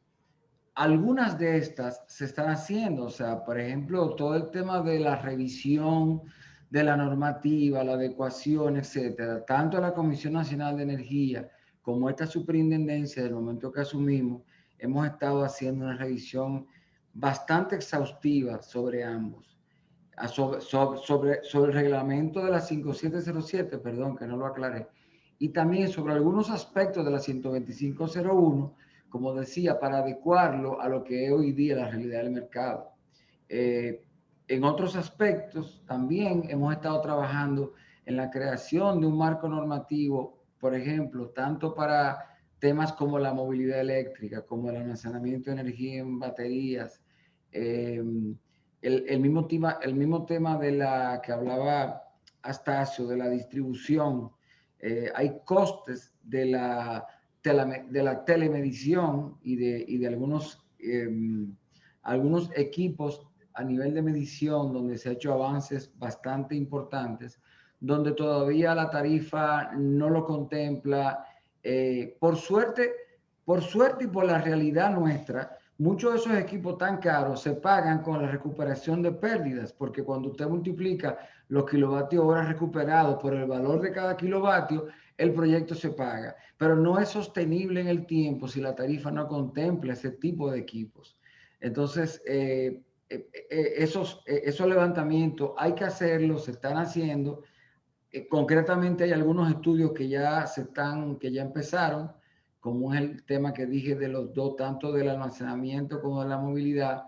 algunas de estas se están haciendo, o sea, por ejemplo, todo el tema de la revisión de la normativa, la adecuación, etcétera, tanto la Comisión Nacional de Energía como esta superintendencia, del momento que asumimos, hemos estado haciendo una revisión bastante exhaustiva sobre ambos, sobre el reglamento de la 5707, perdón, que no lo aclaré, y también sobre algunos aspectos de la 12501, como decía, para adecuarlo a lo que es hoy día la realidad del mercado. En otros aspectos también hemos estado trabajando en la creación de un marco normativo, por ejemplo, tanto para temas como la movilidad eléctrica, como el almacenamiento de energía en baterías, el mismo tema de la que hablaba Astacio, de la distribución. Hay costes de la telemedición y de algunos equipos a nivel de medición donde se ha hecho avances bastante importantes, donde todavía la tarifa no lo contempla. Por suerte y por la realidad nuestra, muchos de esos equipos tan caros se pagan con la recuperación de pérdidas, porque cuando usted multiplica los kilovatios hora recuperados por el valor de cada kilovatio, el proyecto se paga. Pero no es sostenible en el tiempo si la tarifa no contempla ese tipo de equipos. Entonces, esos levantamientos hay que hacerlos, se están haciendo. Concretamente hay algunos estudios que ya empezaron, como es el tema que dije de los dos, tanto del almacenamiento como de la movilidad.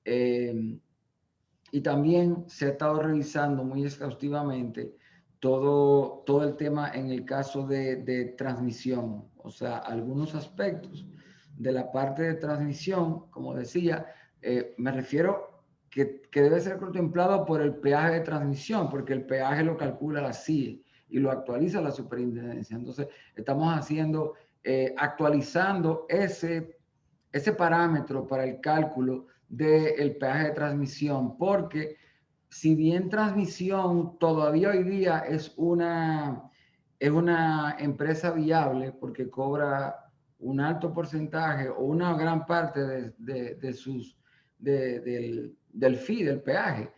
Y también se ha estado revisando muy exhaustivamente todo el tema en el caso de transmisión, o sea, algunos aspectos de la parte de transmisión, como decía, me refiero que debe ser contemplado por el peaje de transmisión, porque el peaje lo calcula la CIE y lo actualiza la superintendencia. Entonces, estamos actualizando ese parámetro para el cálculo del peaje de transmisión, porque si bien transmisión todavía hoy día es una empresa viable porque cobra un alto porcentaje o una gran parte del fee, del peaje,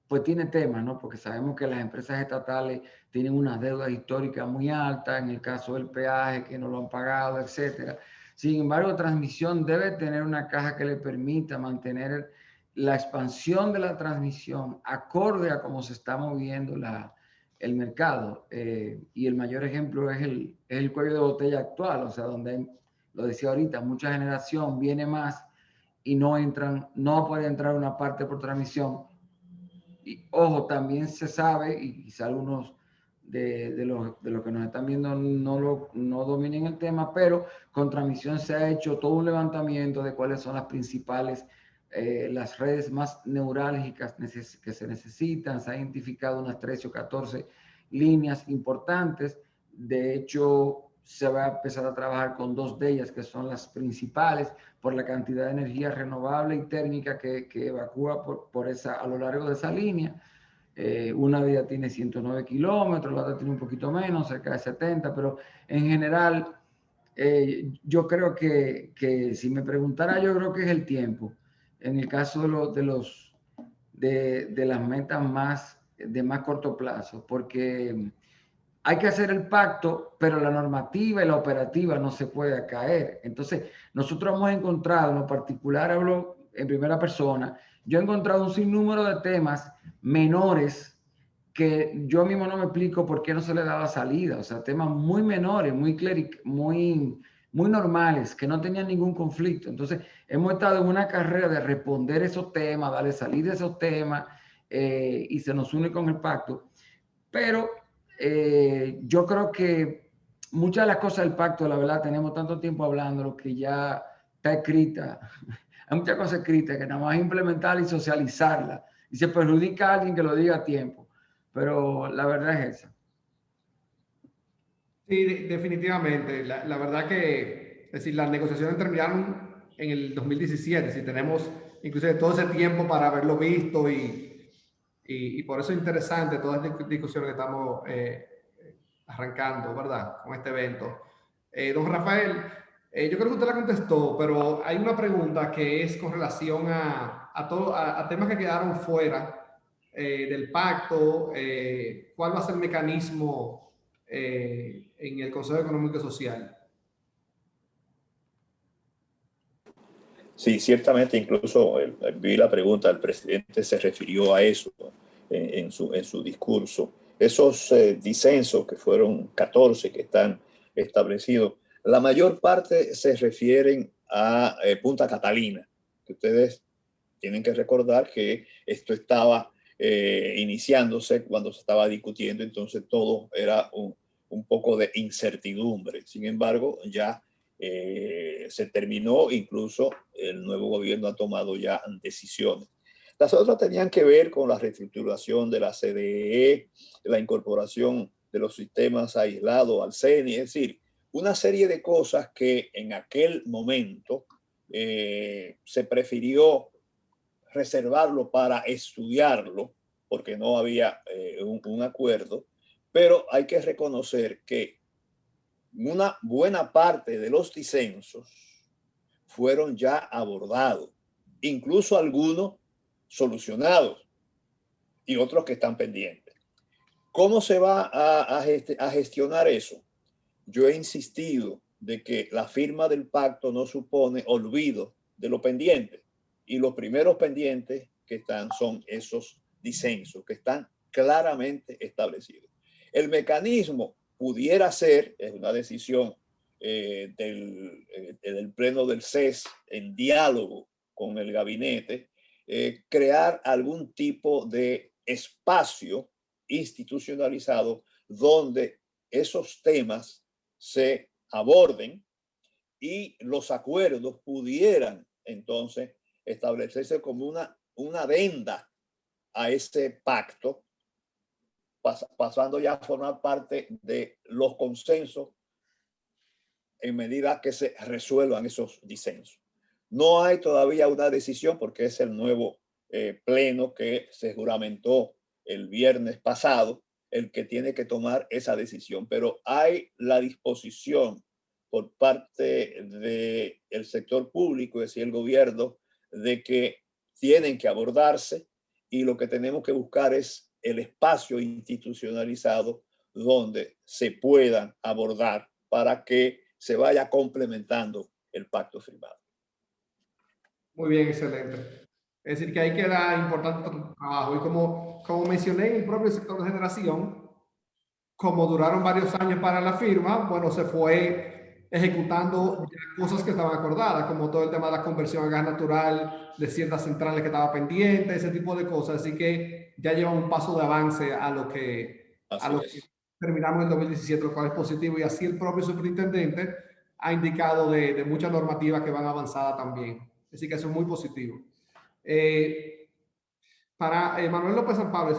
pues tiene temas, ¿no? Porque sabemos que las empresas estatales tienen unas deudas históricas muy altas, en el caso del peaje, que no lo han pagado, etcétera. Sin embargo, transmisión debe tener una caja que le permita mantener la expansión de la transmisión acorde a cómo se está moviendo el mercado. Y el mayor ejemplo es el cuello de botella actual, o sea, donde, lo decía ahorita, mucha generación viene más y no puede entrar una parte por transmisión. Y ojo, también se sabe, y quizá algunos de los que nos están viendo no dominen el tema, pero con transmisión se ha hecho todo un levantamiento de cuáles son las principales, las redes más neurálgicas que se necesitan. Se han identificado unas 13 o 14 líneas importantes. De hecho, se va a empezar a trabajar con 2 de ellas, que son las principales, por la cantidad de energía renovable y térmica que evacúa a lo largo de esa línea. Una de ellas tiene 109 kilómetros, la otra tiene un poquito menos, cerca de 70, pero en general, yo creo que si me preguntara, yo creo que es el tiempo. En el caso de las metas de más corto plazo, porque hay que hacer el pacto, pero la normativa y la operativa no se puede caer. Entonces, nosotros hemos encontrado, en lo particular hablo en primera persona, yo he encontrado un sinnúmero de temas menores que yo mismo no me explico por qué no se le daba salida. O sea, temas muy menores, muy normales, que no tenían ningún conflicto. Entonces, hemos estado en una carrera de responder esos temas, darle salida a esos temas, y se nos une con el pacto. Pero yo creo que muchas de las cosas del pacto, la verdad, tenemos tanto tiempo hablándolo que ya está escrita. Hay muchas cosas escritas que nada más implementarla y socializarla. Y se perjudica a alguien que lo diga a tiempo. Pero la verdad es esa. Sí, definitivamente. La verdad que, es decir, las negociaciones terminaron en el 2017. Si tenemos inclusive todo ese tiempo para haberlo visto y por eso es interesante toda esta discusión que estamos arrancando, ¿verdad? Con este evento. Don Rafael, yo creo que usted la contestó, pero hay una pregunta que es con relación a temas que quedaron fuera del pacto. ¿Cuál va a ser el mecanismo en el Consejo Económico y Social? Sí, ciertamente, incluso vi la pregunta, el presidente se refirió a eso en su discurso. Esos disensos, que fueron 14 que están establecidos, la mayor parte se refieren a Punta Catalina, que ustedes tienen que recordar que esto estaba iniciándose cuando se estaba discutiendo, entonces todo era un poco de incertidumbre. Sin embargo, ya se terminó, incluso el nuevo gobierno ha tomado ya decisiones. Las otras tenían que ver con la reestructuración de la CDE, la incorporación de los sistemas aislados al CENI, es decir, una serie de cosas que en aquel momento se prefirió reservarlo para estudiarlo, porque no había un acuerdo, pero hay que reconocer que una buena parte de los disensos fueron ya abordados, incluso algunos solucionados y otros que están pendientes. ¿Cómo se va a gestionar eso? Yo he insistido de que la firma del pacto no supone olvido de lo pendiente, y los primeros pendientes que están son esos disensos que están claramente establecidos. El mecanismo pudiera ser, es una decisión del pleno del CES en diálogo con el gabinete, crear algún tipo de espacio institucionalizado donde esos temas se aborden y los acuerdos pudieran entonces establecerse como una adenda a ese pacto, pasando ya a formar parte de los consensos en medida que se resuelvan esos disensos. No hay todavía una decisión porque es el nuevo pleno que se juramentó el viernes pasado el que tiene que tomar esa decisión, pero hay la disposición por parte del sector público, es decir, el gobierno, de que tienen que abordarse, y lo que tenemos que buscar es el espacio institucionalizado donde se puedan abordar para que se vaya complementando el pacto firmado. Muy bien, excelente. Es decir, que ahí queda importante trabajo. Y como mencioné en el propio sector de generación, como duraron varios años para la firma, bueno, se fue ejecutando cosas que estaban acordadas, como todo el tema de la conversión a gas natural, de ciertas centrales que estaba pendiente, ese tipo de cosas. Así que ya lleva un paso de avance a lo que terminamos en 2017, lo cual es positivo. Y así el propio superintendente ha indicado de muchas normativas que van avanzadas también. Así que eso es muy positivo. Para Manuel López San Pablo,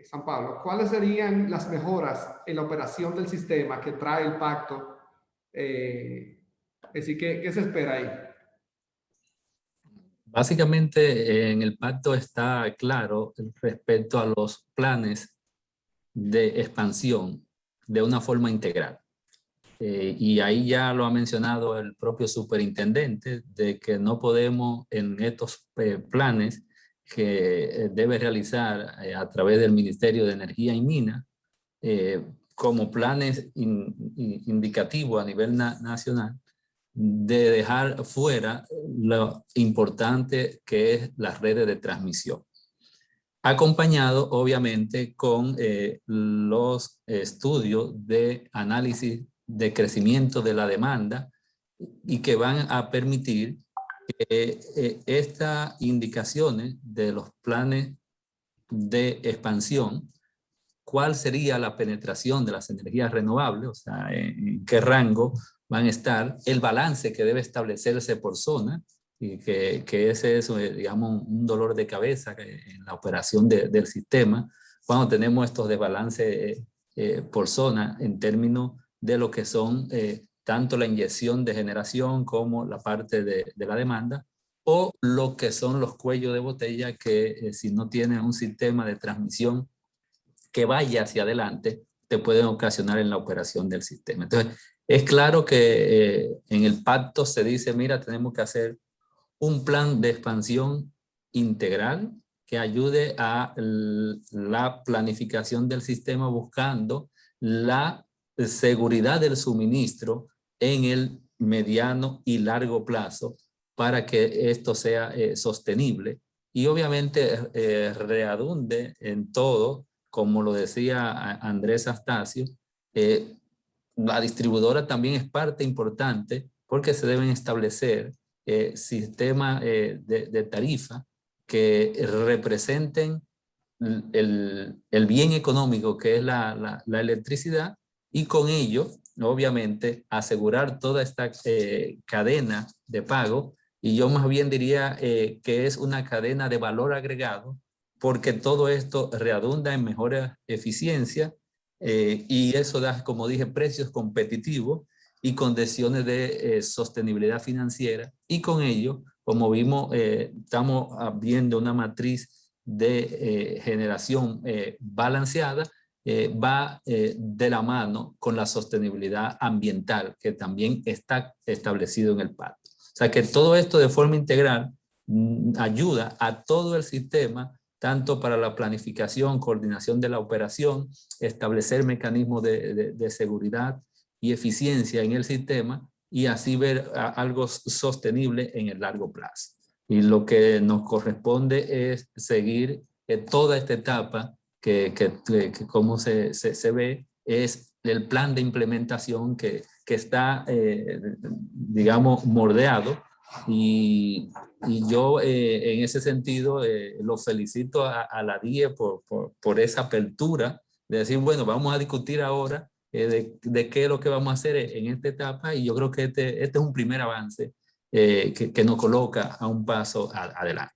San Pablo, ¿cuáles serían las mejoras en la operación del sistema que trae el pacto? Es decir, ¿qué se espera ahí? Básicamente en el pacto está claro respecto a los planes de expansión de una forma integral. Y ahí ya lo ha mencionado el propio superintendente, de que no podemos en estos planes que debe realizar a través del Ministerio de Energía y Minas, como planes indicativos a nivel nacional, de dejar fuera lo importante que es las redes de transmisión. Acompañado obviamente con los estudios de análisis de crecimiento de la demanda, y que van a permitir que estas indicaciones de los planes de expansión, cuál sería la penetración de las energías renovables, o sea, en qué rango van a estar, el balance que debe establecerse por zona, y que ese es, digamos, un dolor de cabeza en la operación del sistema, cuando tenemos estos desbalances por zona en términos de lo que son tanto la inyección de generación como la parte de la demanda, o lo que son los cuellos de botella que si no tienen un sistema de transmisión que vaya hacia adelante, te pueden ocasionar en la operación del sistema. Entonces, es claro que en el pacto se dice, mira, tenemos que hacer un plan de expansión integral que ayude a la planificación del sistema, buscando la seguridad del suministro en el mediano y largo plazo para que esto sea sostenible y obviamente redunde en todo, como lo decía Andrés Astacio. La distribuidora también es parte importante porque se deben establecer sistemas de tarifa que representen el bien económico que es la electricidad, y con ello, obviamente, asegurar toda esta cadena de pago. Y yo más bien diría que es una cadena de valor agregado, porque todo esto redunda en mejor eficiencia y eso da, como dije, precios competitivos y condiciones de sostenibilidad financiera. Y con ello, como vimos, estamos viendo una matriz de generación balanceada, va de la mano con la sostenibilidad ambiental que también está establecido en el pacto. O sea que todo esto de forma integral ayuda a todo el sistema, tanto para la planificación, coordinación de la operación, establecer mecanismos de seguridad y eficiencia en el sistema y así ver algo sostenible en el largo plazo. Y lo que nos corresponde es seguir toda esta etapa que como se ve, es el plan de implementación que está, digamos, moldeado. Y yo en ese sentido lo felicito a la DIE por esa apertura de decir, bueno, vamos a discutir ahora de qué es lo que vamos a hacer en esta etapa, y yo creo que este es un primer avance que nos coloca a un paso adelante.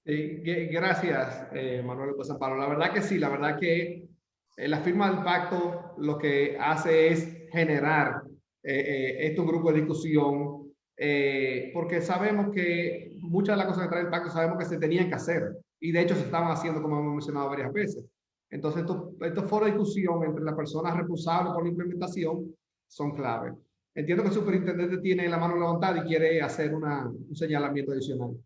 Gracias, Manuel López San Pablo. La verdad que sí, la verdad que la firma del pacto lo que hace es generar este grupo de discusión, porque sabemos que muchas de las cosas que trae el pacto sabemos que se tenían que hacer, y de hecho se estaban haciendo, como hemos mencionado varias veces. Entonces, estos foros de discusión entre las personas responsables por la implementación son clave. Entiendo que el superintendente tiene la mano levantada y quiere hacer un señalamiento adicional.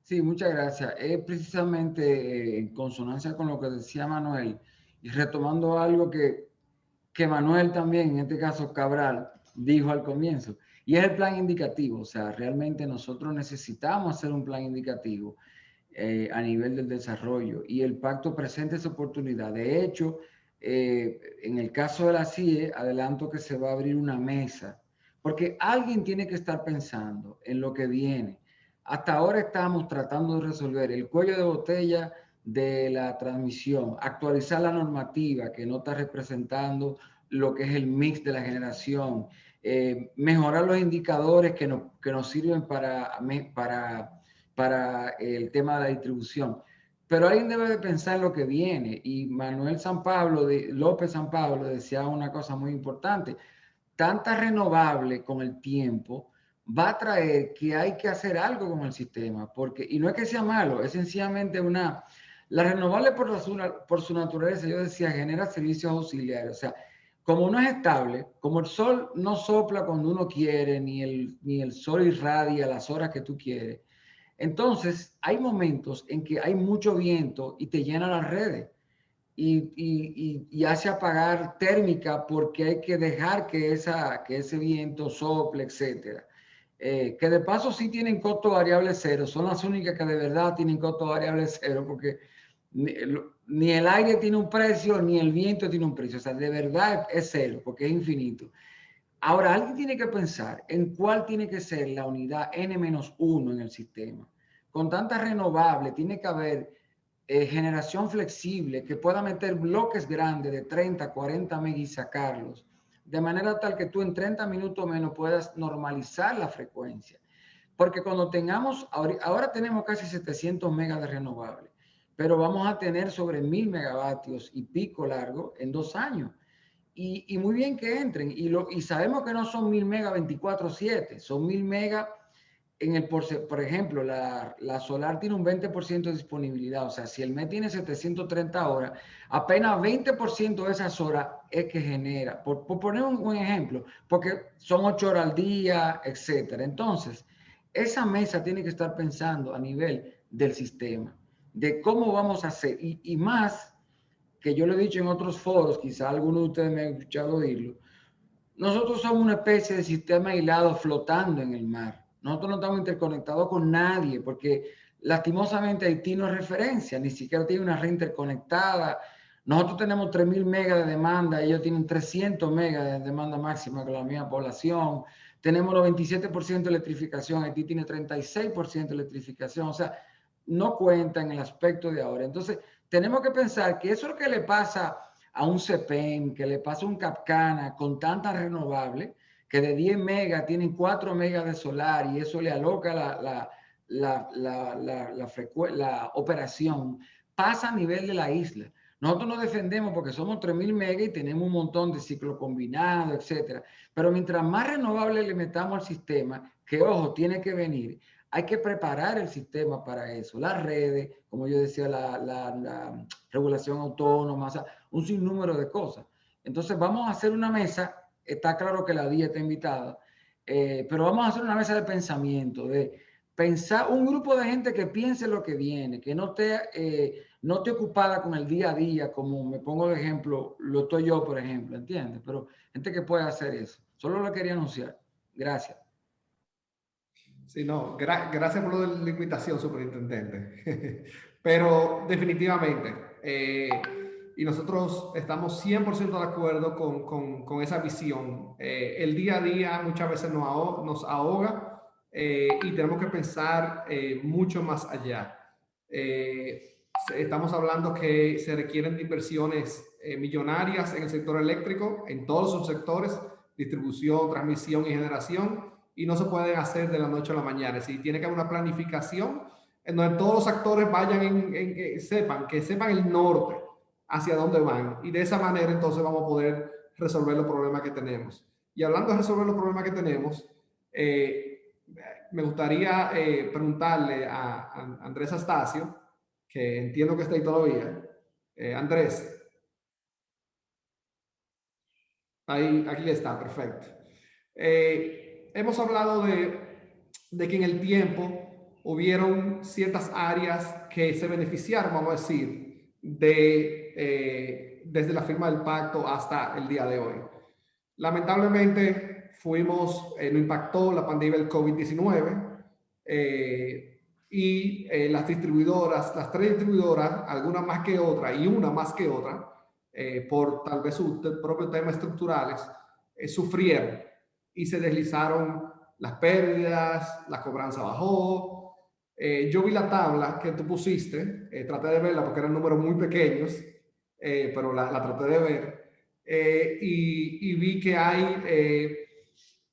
Sí, muchas gracias. Es precisamente en consonancia con lo que decía Manuel y retomando algo que Manuel también, en este caso Cabral, dijo al comienzo, y es el plan indicativo. O sea, realmente nosotros necesitamos hacer un plan indicativo a nivel del desarrollo, y el pacto presenta esa oportunidad. De hecho, en el caso de la CIE, adelanto que se va a abrir una mesa, porque alguien tiene que estar pensando en lo que viene. Hasta ahora estamos tratando de resolver el cuello de botella de la transmisión, actualizar la normativa que no está representando lo que es el mix de la generación, mejorar los indicadores que nos sirven para el tema de la distribución. Pero alguien debe de pensar lo que viene, y Manuel López San Pablo decía una cosa muy importante: tanta renovable con el tiempo va a traer que hay que hacer algo con el sistema, porque, y no es que sea malo, es sencillamente la renovable por su naturaleza, yo decía, genera servicios auxiliares. O sea, como no es estable, como el sol no sopla cuando uno quiere, ni el sol irradia a las horas que tú quieres, entonces hay momentos en que hay mucho viento y te llena las redes y hace apagar térmica, porque hay que dejar que ese viento sople, etcétera. Que de paso sí tienen costo variable cero, son las únicas que de verdad tienen costo variable cero, porque ni el aire tiene un precio, ni el viento tiene un precio. O sea, de verdad es cero, porque es infinito. Ahora, alguien tiene que pensar en cuál tiene que ser la unidad N-1 en el sistema. Con tanta renovable, tiene que haber generación flexible que pueda meter bloques grandes de 30, 40 megas y sacarlos, de manera tal que tú en 30 minutos menos puedas normalizar la frecuencia. Porque cuando tengamos, ahora tenemos casi 700 megas de renovable, pero vamos a tener sobre 1000 megavatios y pico largo en 2 años. Y muy bien que entren, y sabemos que no son 1000 megas 24/7, son 1000 megas por ejemplo, la solar tiene un 20% de disponibilidad. O sea, si el mes tiene 730 horas, apenas 20% de esas horas es que genera, por poner un ejemplo, porque son 8 horas al día, etcétera. Entonces, esa mesa tiene que estar pensando a nivel del sistema, de cómo vamos a hacer, y más, que yo lo he dicho en otros foros, quizá alguno de ustedes me han escuchado oírlo, nosotros somos una especie de sistema aislado flotando en el mar. Nosotros no estamos interconectados con nadie, porque lastimosamente Haití no es referencia, ni siquiera tiene una red interconectada. Nosotros tenemos 3000 megas de demanda, ellos tienen 300 megas de demanda máxima con la misma población. Tenemos 97% de electrificación, Haití tiene 36% de electrificación. O sea, no cuenta en el aspecto de ahora. Entonces, tenemos que pensar que eso es lo que le pasa a un CPEM, que le pasa a un Capcana con tantas renovables, que de 10 megas tienen 4 megas de solar y eso le aloca la operación, pasa a nivel de la isla. Nosotros nos defendemos porque somos 3.000 megas y tenemos un montón de ciclo combinado, etcétera. Pero mientras más renovables le metamos al sistema, que ojo, tiene que venir, hay que preparar el sistema para eso. Las redes, como yo decía, la regulación autónoma, o sea, un sinnúmero de cosas. Entonces vamos a hacer una mesa, está claro que la DIA está invitada, pero vamos a hacer una mesa de pensamiento, de pensar un grupo de gente que piense lo que viene, que no esté ocupada con el día a día, como me pongo de ejemplo, lo estoy yo, por ejemplo, ¿entiendes? Pero gente que puede hacer eso. Solo lo quería anunciar. Gracias. Sí, no, gracias por la invitación, superintendente. Pero definitivamente, y nosotros estamos 100% de acuerdo con esa visión. El día a día muchas veces nos ahoga y tenemos que pensar mucho más allá. Estamos hablando que se requieren de inversiones millonarias en el sector eléctrico, en todos sus sectores, distribución, transmisión y generación, y no se pueden hacer de la noche a la mañana. Es decir, tiene que haber una planificación en donde todos los actores vayan sepan el norte hacia dónde van, y de esa manera entonces vamos a poder resolver los problemas que tenemos. Y hablando de resolver los problemas que tenemos, me gustaría preguntarle a Andrés Astacio, que entiendo que está ahí todavía. Andrés. Ahí, aquí está, perfecto. Hemos hablado de que en el tiempo hubieron ciertas áreas que se beneficiaron, vamos a decir, desde la firma del pacto hasta el día de hoy. Lamentablemente nos impactó la pandemia del COVID-19 y las distribuidoras, las 3 distribuidoras, algunas más que otra y una más que otra, por tal vez sus propios temas estructurales, sufrieron y se deslizaron las pérdidas, la cobranza bajó. Yo vi la tabla que tú pusiste, traté de verla porque eran números muy pequeños, pero la traté de ver, y vi que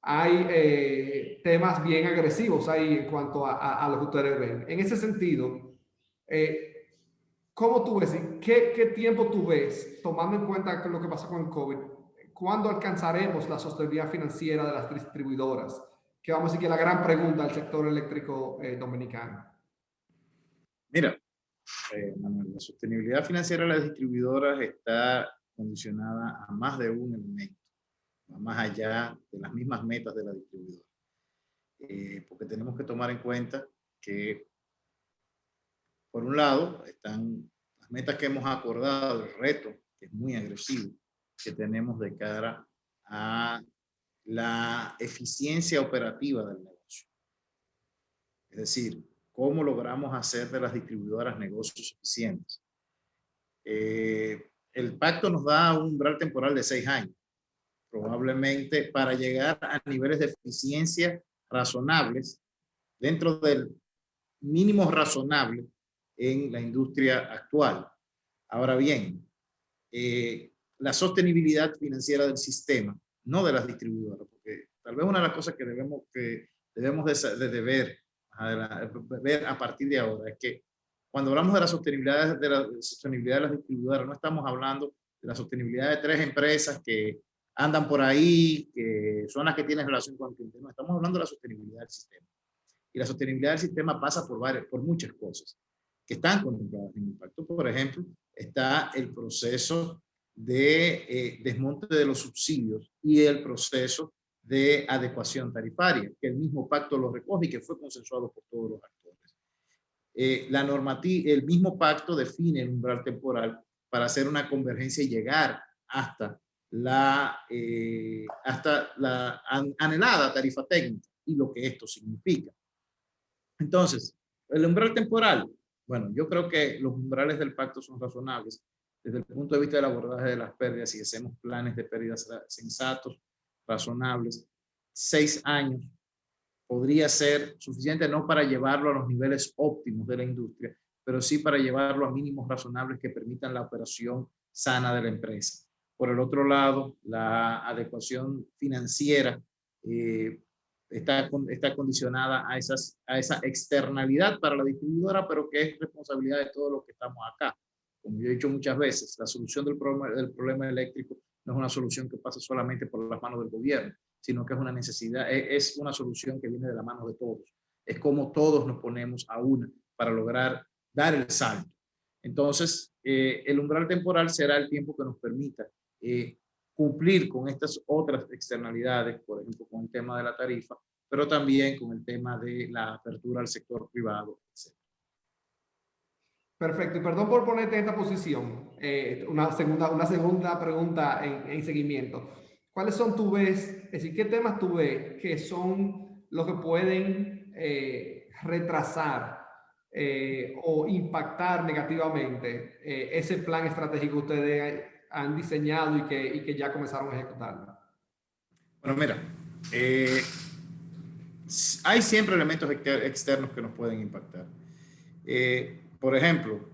hay temas bien agresivos ahí en cuanto a lo que ustedes ven. En ese sentido, ¿cómo tú ves? ¿Qué tiempo tú ves, tomando en cuenta lo que pasó con el COVID? ¿Cuándo alcanzaremos la sostenibilidad financiera de las distribuidoras? Que vamos a decir que es la gran pregunta del sector eléctrico dominicano. Mira, Manuel, la sostenibilidad financiera de las distribuidoras está condicionada a más de un elemento, va más allá de las mismas metas de la distribuidora. Porque tenemos que tomar en cuenta que, por un lado, están las metas que hemos acordado, el reto, que es muy agresivo, que tenemos de cara a la eficiencia operativa del negocio. Es decir, cómo logramos hacer de las distribuidoras negocios eficientes. El pacto nos da un umbral temporal de 6 años, probablemente para llegar a niveles de eficiencia razonables, dentro del mínimo razonable en la industria actual. Ahora bien, la sostenibilidad financiera del sistema, no de las distribuidoras, porque tal vez una de las cosas que debemos ver a partir de ahora es que cuando hablamos de la sostenibilidad de las distribuidoras, no estamos hablando de la sostenibilidad de 3 empresas que andan por ahí, que son las que tienen relación con el cliente. No, estamos hablando de la sostenibilidad del sistema. Y la sostenibilidad del sistema pasa por muchas cosas que están contempladas en el pacto. Por ejemplo, está el proceso de desmonte de los subsidios y el proceso de adecuación tarifaria, que el mismo pacto lo recoge y que fue consensuado por todos los actores. El mismo pacto define el umbral temporal para hacer una convergencia y llegar hasta la anhelada tarifa técnica y lo que esto significa. Entonces, el umbral temporal, bueno, yo creo que los umbrales del pacto son razonables desde el punto de vista del abordaje de las pérdidas. Si hacemos planes de pérdidas sensatos, razonables, 6 años podría ser suficiente no para llevarlo a los niveles óptimos de la industria, pero sí para llevarlo a mínimos razonables que permitan la operación sana de la empresa. Por el otro lado, la adecuación financiera está condicionada a esa externalidad para la distribuidora, pero que es responsabilidad de todos los que estamos acá. Como yo he dicho muchas veces, la solución del problema eléctrico no es una solución que pasa solamente por las manos del gobierno, sino que es una necesidad, es una solución que viene de la mano de todos. Es como todos nos ponemos a una para lograr dar el salto. Entonces, el umbral temporal será el tiempo que nos permita cumplir con estas otras externalidades, por ejemplo, con el tema de la tarifa, pero también con el tema de la apertura al sector privado, etc. Perfecto, y perdón por ponerte en esta posición. Una segunda pregunta en seguimiento. ¿Cuáles son tú ves, es decir, qué temas tú ves que son los que pueden retrasar o impactar negativamente ese plan estratégico que ustedes han diseñado y que ya comenzaron a ejecutar? Bueno, mira, hay siempre elementos externos que nos pueden impactar. Por ejemplo,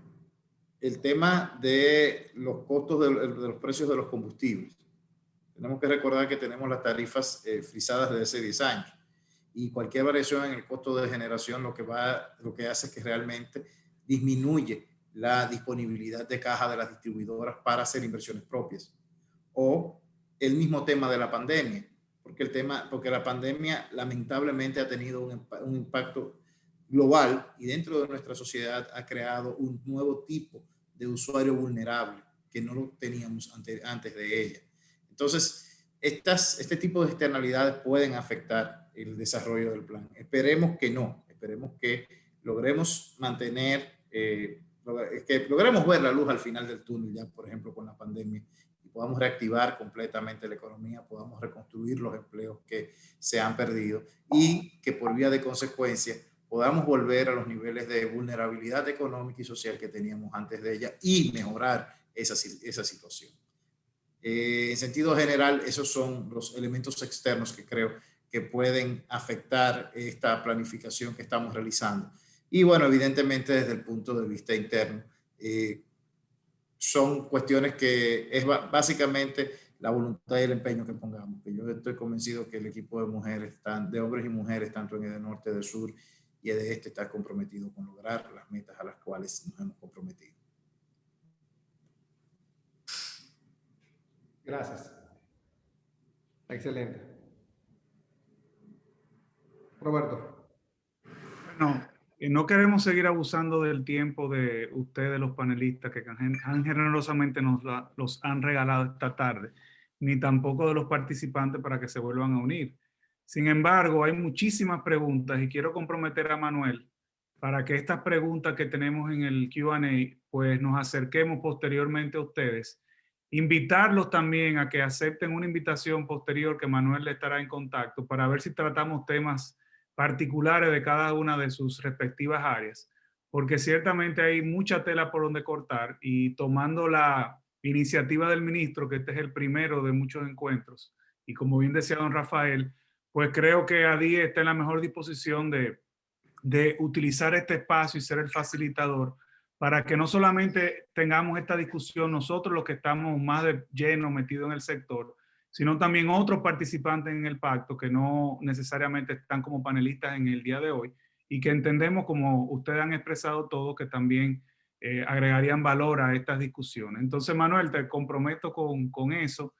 el tema de los costos de los precios de los combustibles. Tenemos que recordar que tenemos las tarifas frisadas desde hace 10 años y cualquier variación en el costo de generación lo que hace es que realmente disminuye la disponibilidad de caja de las distribuidoras para hacer inversiones propias. O el mismo tema de la pandemia, porque la pandemia lamentablemente ha tenido un impacto global y dentro de nuestra sociedad ha creado un nuevo tipo de usuario vulnerable que no lo teníamos antes de ella. Entonces, este tipo de externalidades pueden afectar el desarrollo del plan. Esperemos que no, esperemos que logremos mantener, que logremos ver la luz al final del túnel ya, por ejemplo, con la pandemia, y podamos reactivar completamente la economía, podamos reconstruir los empleos que se han perdido y que por vía de consecuencia podamos volver a los niveles de vulnerabilidad económica y social que teníamos antes de ella y mejorar esa situación. En sentido general, esos son los elementos externos que creo que pueden afectar esta planificación que estamos realizando. Y bueno, evidentemente desde el punto de vista interno, son cuestiones que es básicamente la voluntad y el empeño que pongamos. Que yo estoy convencido que el equipo de mujeres, de hombres y mujeres, tanto en el norte, del sur y de este, está comprometido con lograr las metas a las cuales nos hemos comprometido. Gracias. Excelente. Roberto. Bueno, no queremos seguir abusando del tiempo de ustedes, los panelistas, que generosamente los han regalado esta tarde, ni tampoco de los participantes para que se vuelvan a unir. Sin embargo, hay muchísimas preguntas y quiero comprometer a Manuel para que estas preguntas que tenemos en el Q&A, pues nos acerquemos posteriormente a ustedes. Invitarlos también a que acepten una invitación posterior que Manuel le estará en contacto para ver si tratamos temas particulares de cada una de sus respectivas áreas, porque ciertamente hay mucha tela por donde cortar y tomando la iniciativa del ministro, que este es el primero de muchos encuentros, y como bien decía don Rafael, pues creo que ADIE está en la mejor disposición de utilizar este espacio y ser el facilitador para que no solamente tengamos esta discusión nosotros los que estamos más de lleno metidos en el sector, sino también otros participantes en el pacto que no necesariamente están como panelistas en el día de hoy y que entendemos, como ustedes han expresado todos, que también agregarían valor a estas discusiones. Entonces, Manuel, te comprometo con eso.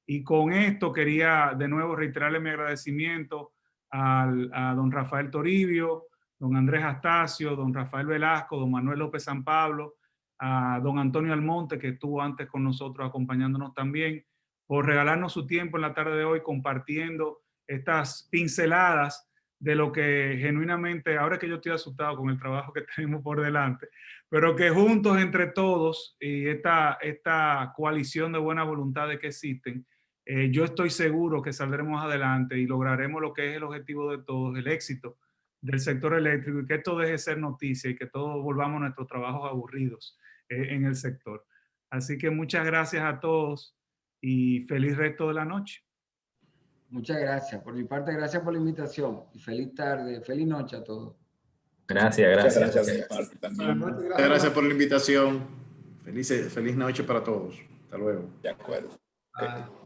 Y con esto quería de nuevo reiterarle mi agradecimiento a don Rafael Toribio, don Andrés Astacio, don Rafael Velasco, don Manuel López San Pablo, a don Antonio Almonte, que estuvo antes con nosotros acompañándonos también, por regalarnos su tiempo en la tarde de hoy compartiendo estas pinceladas de lo que genuinamente, ahora que yo estoy asustado con el trabajo que tenemos por delante, pero que juntos entre todos y esta coalición de buena voluntad que existen, yo estoy seguro que saldremos adelante y lograremos lo que es el objetivo de todos, el éxito del sector eléctrico, y que esto deje de ser noticia y que todos volvamos a nuestros trabajos aburridos en el sector. Así que muchas gracias a todos y feliz resto de la noche. Muchas gracias. Por mi parte, gracias por la invitación y feliz tarde, feliz noche a todos. Gracias, Muchas gracias. gracias de mi parte también. Buenas noches, Muchas gracias por la invitación. Feliz noche para todos. Hasta luego. De acuerdo. Bye.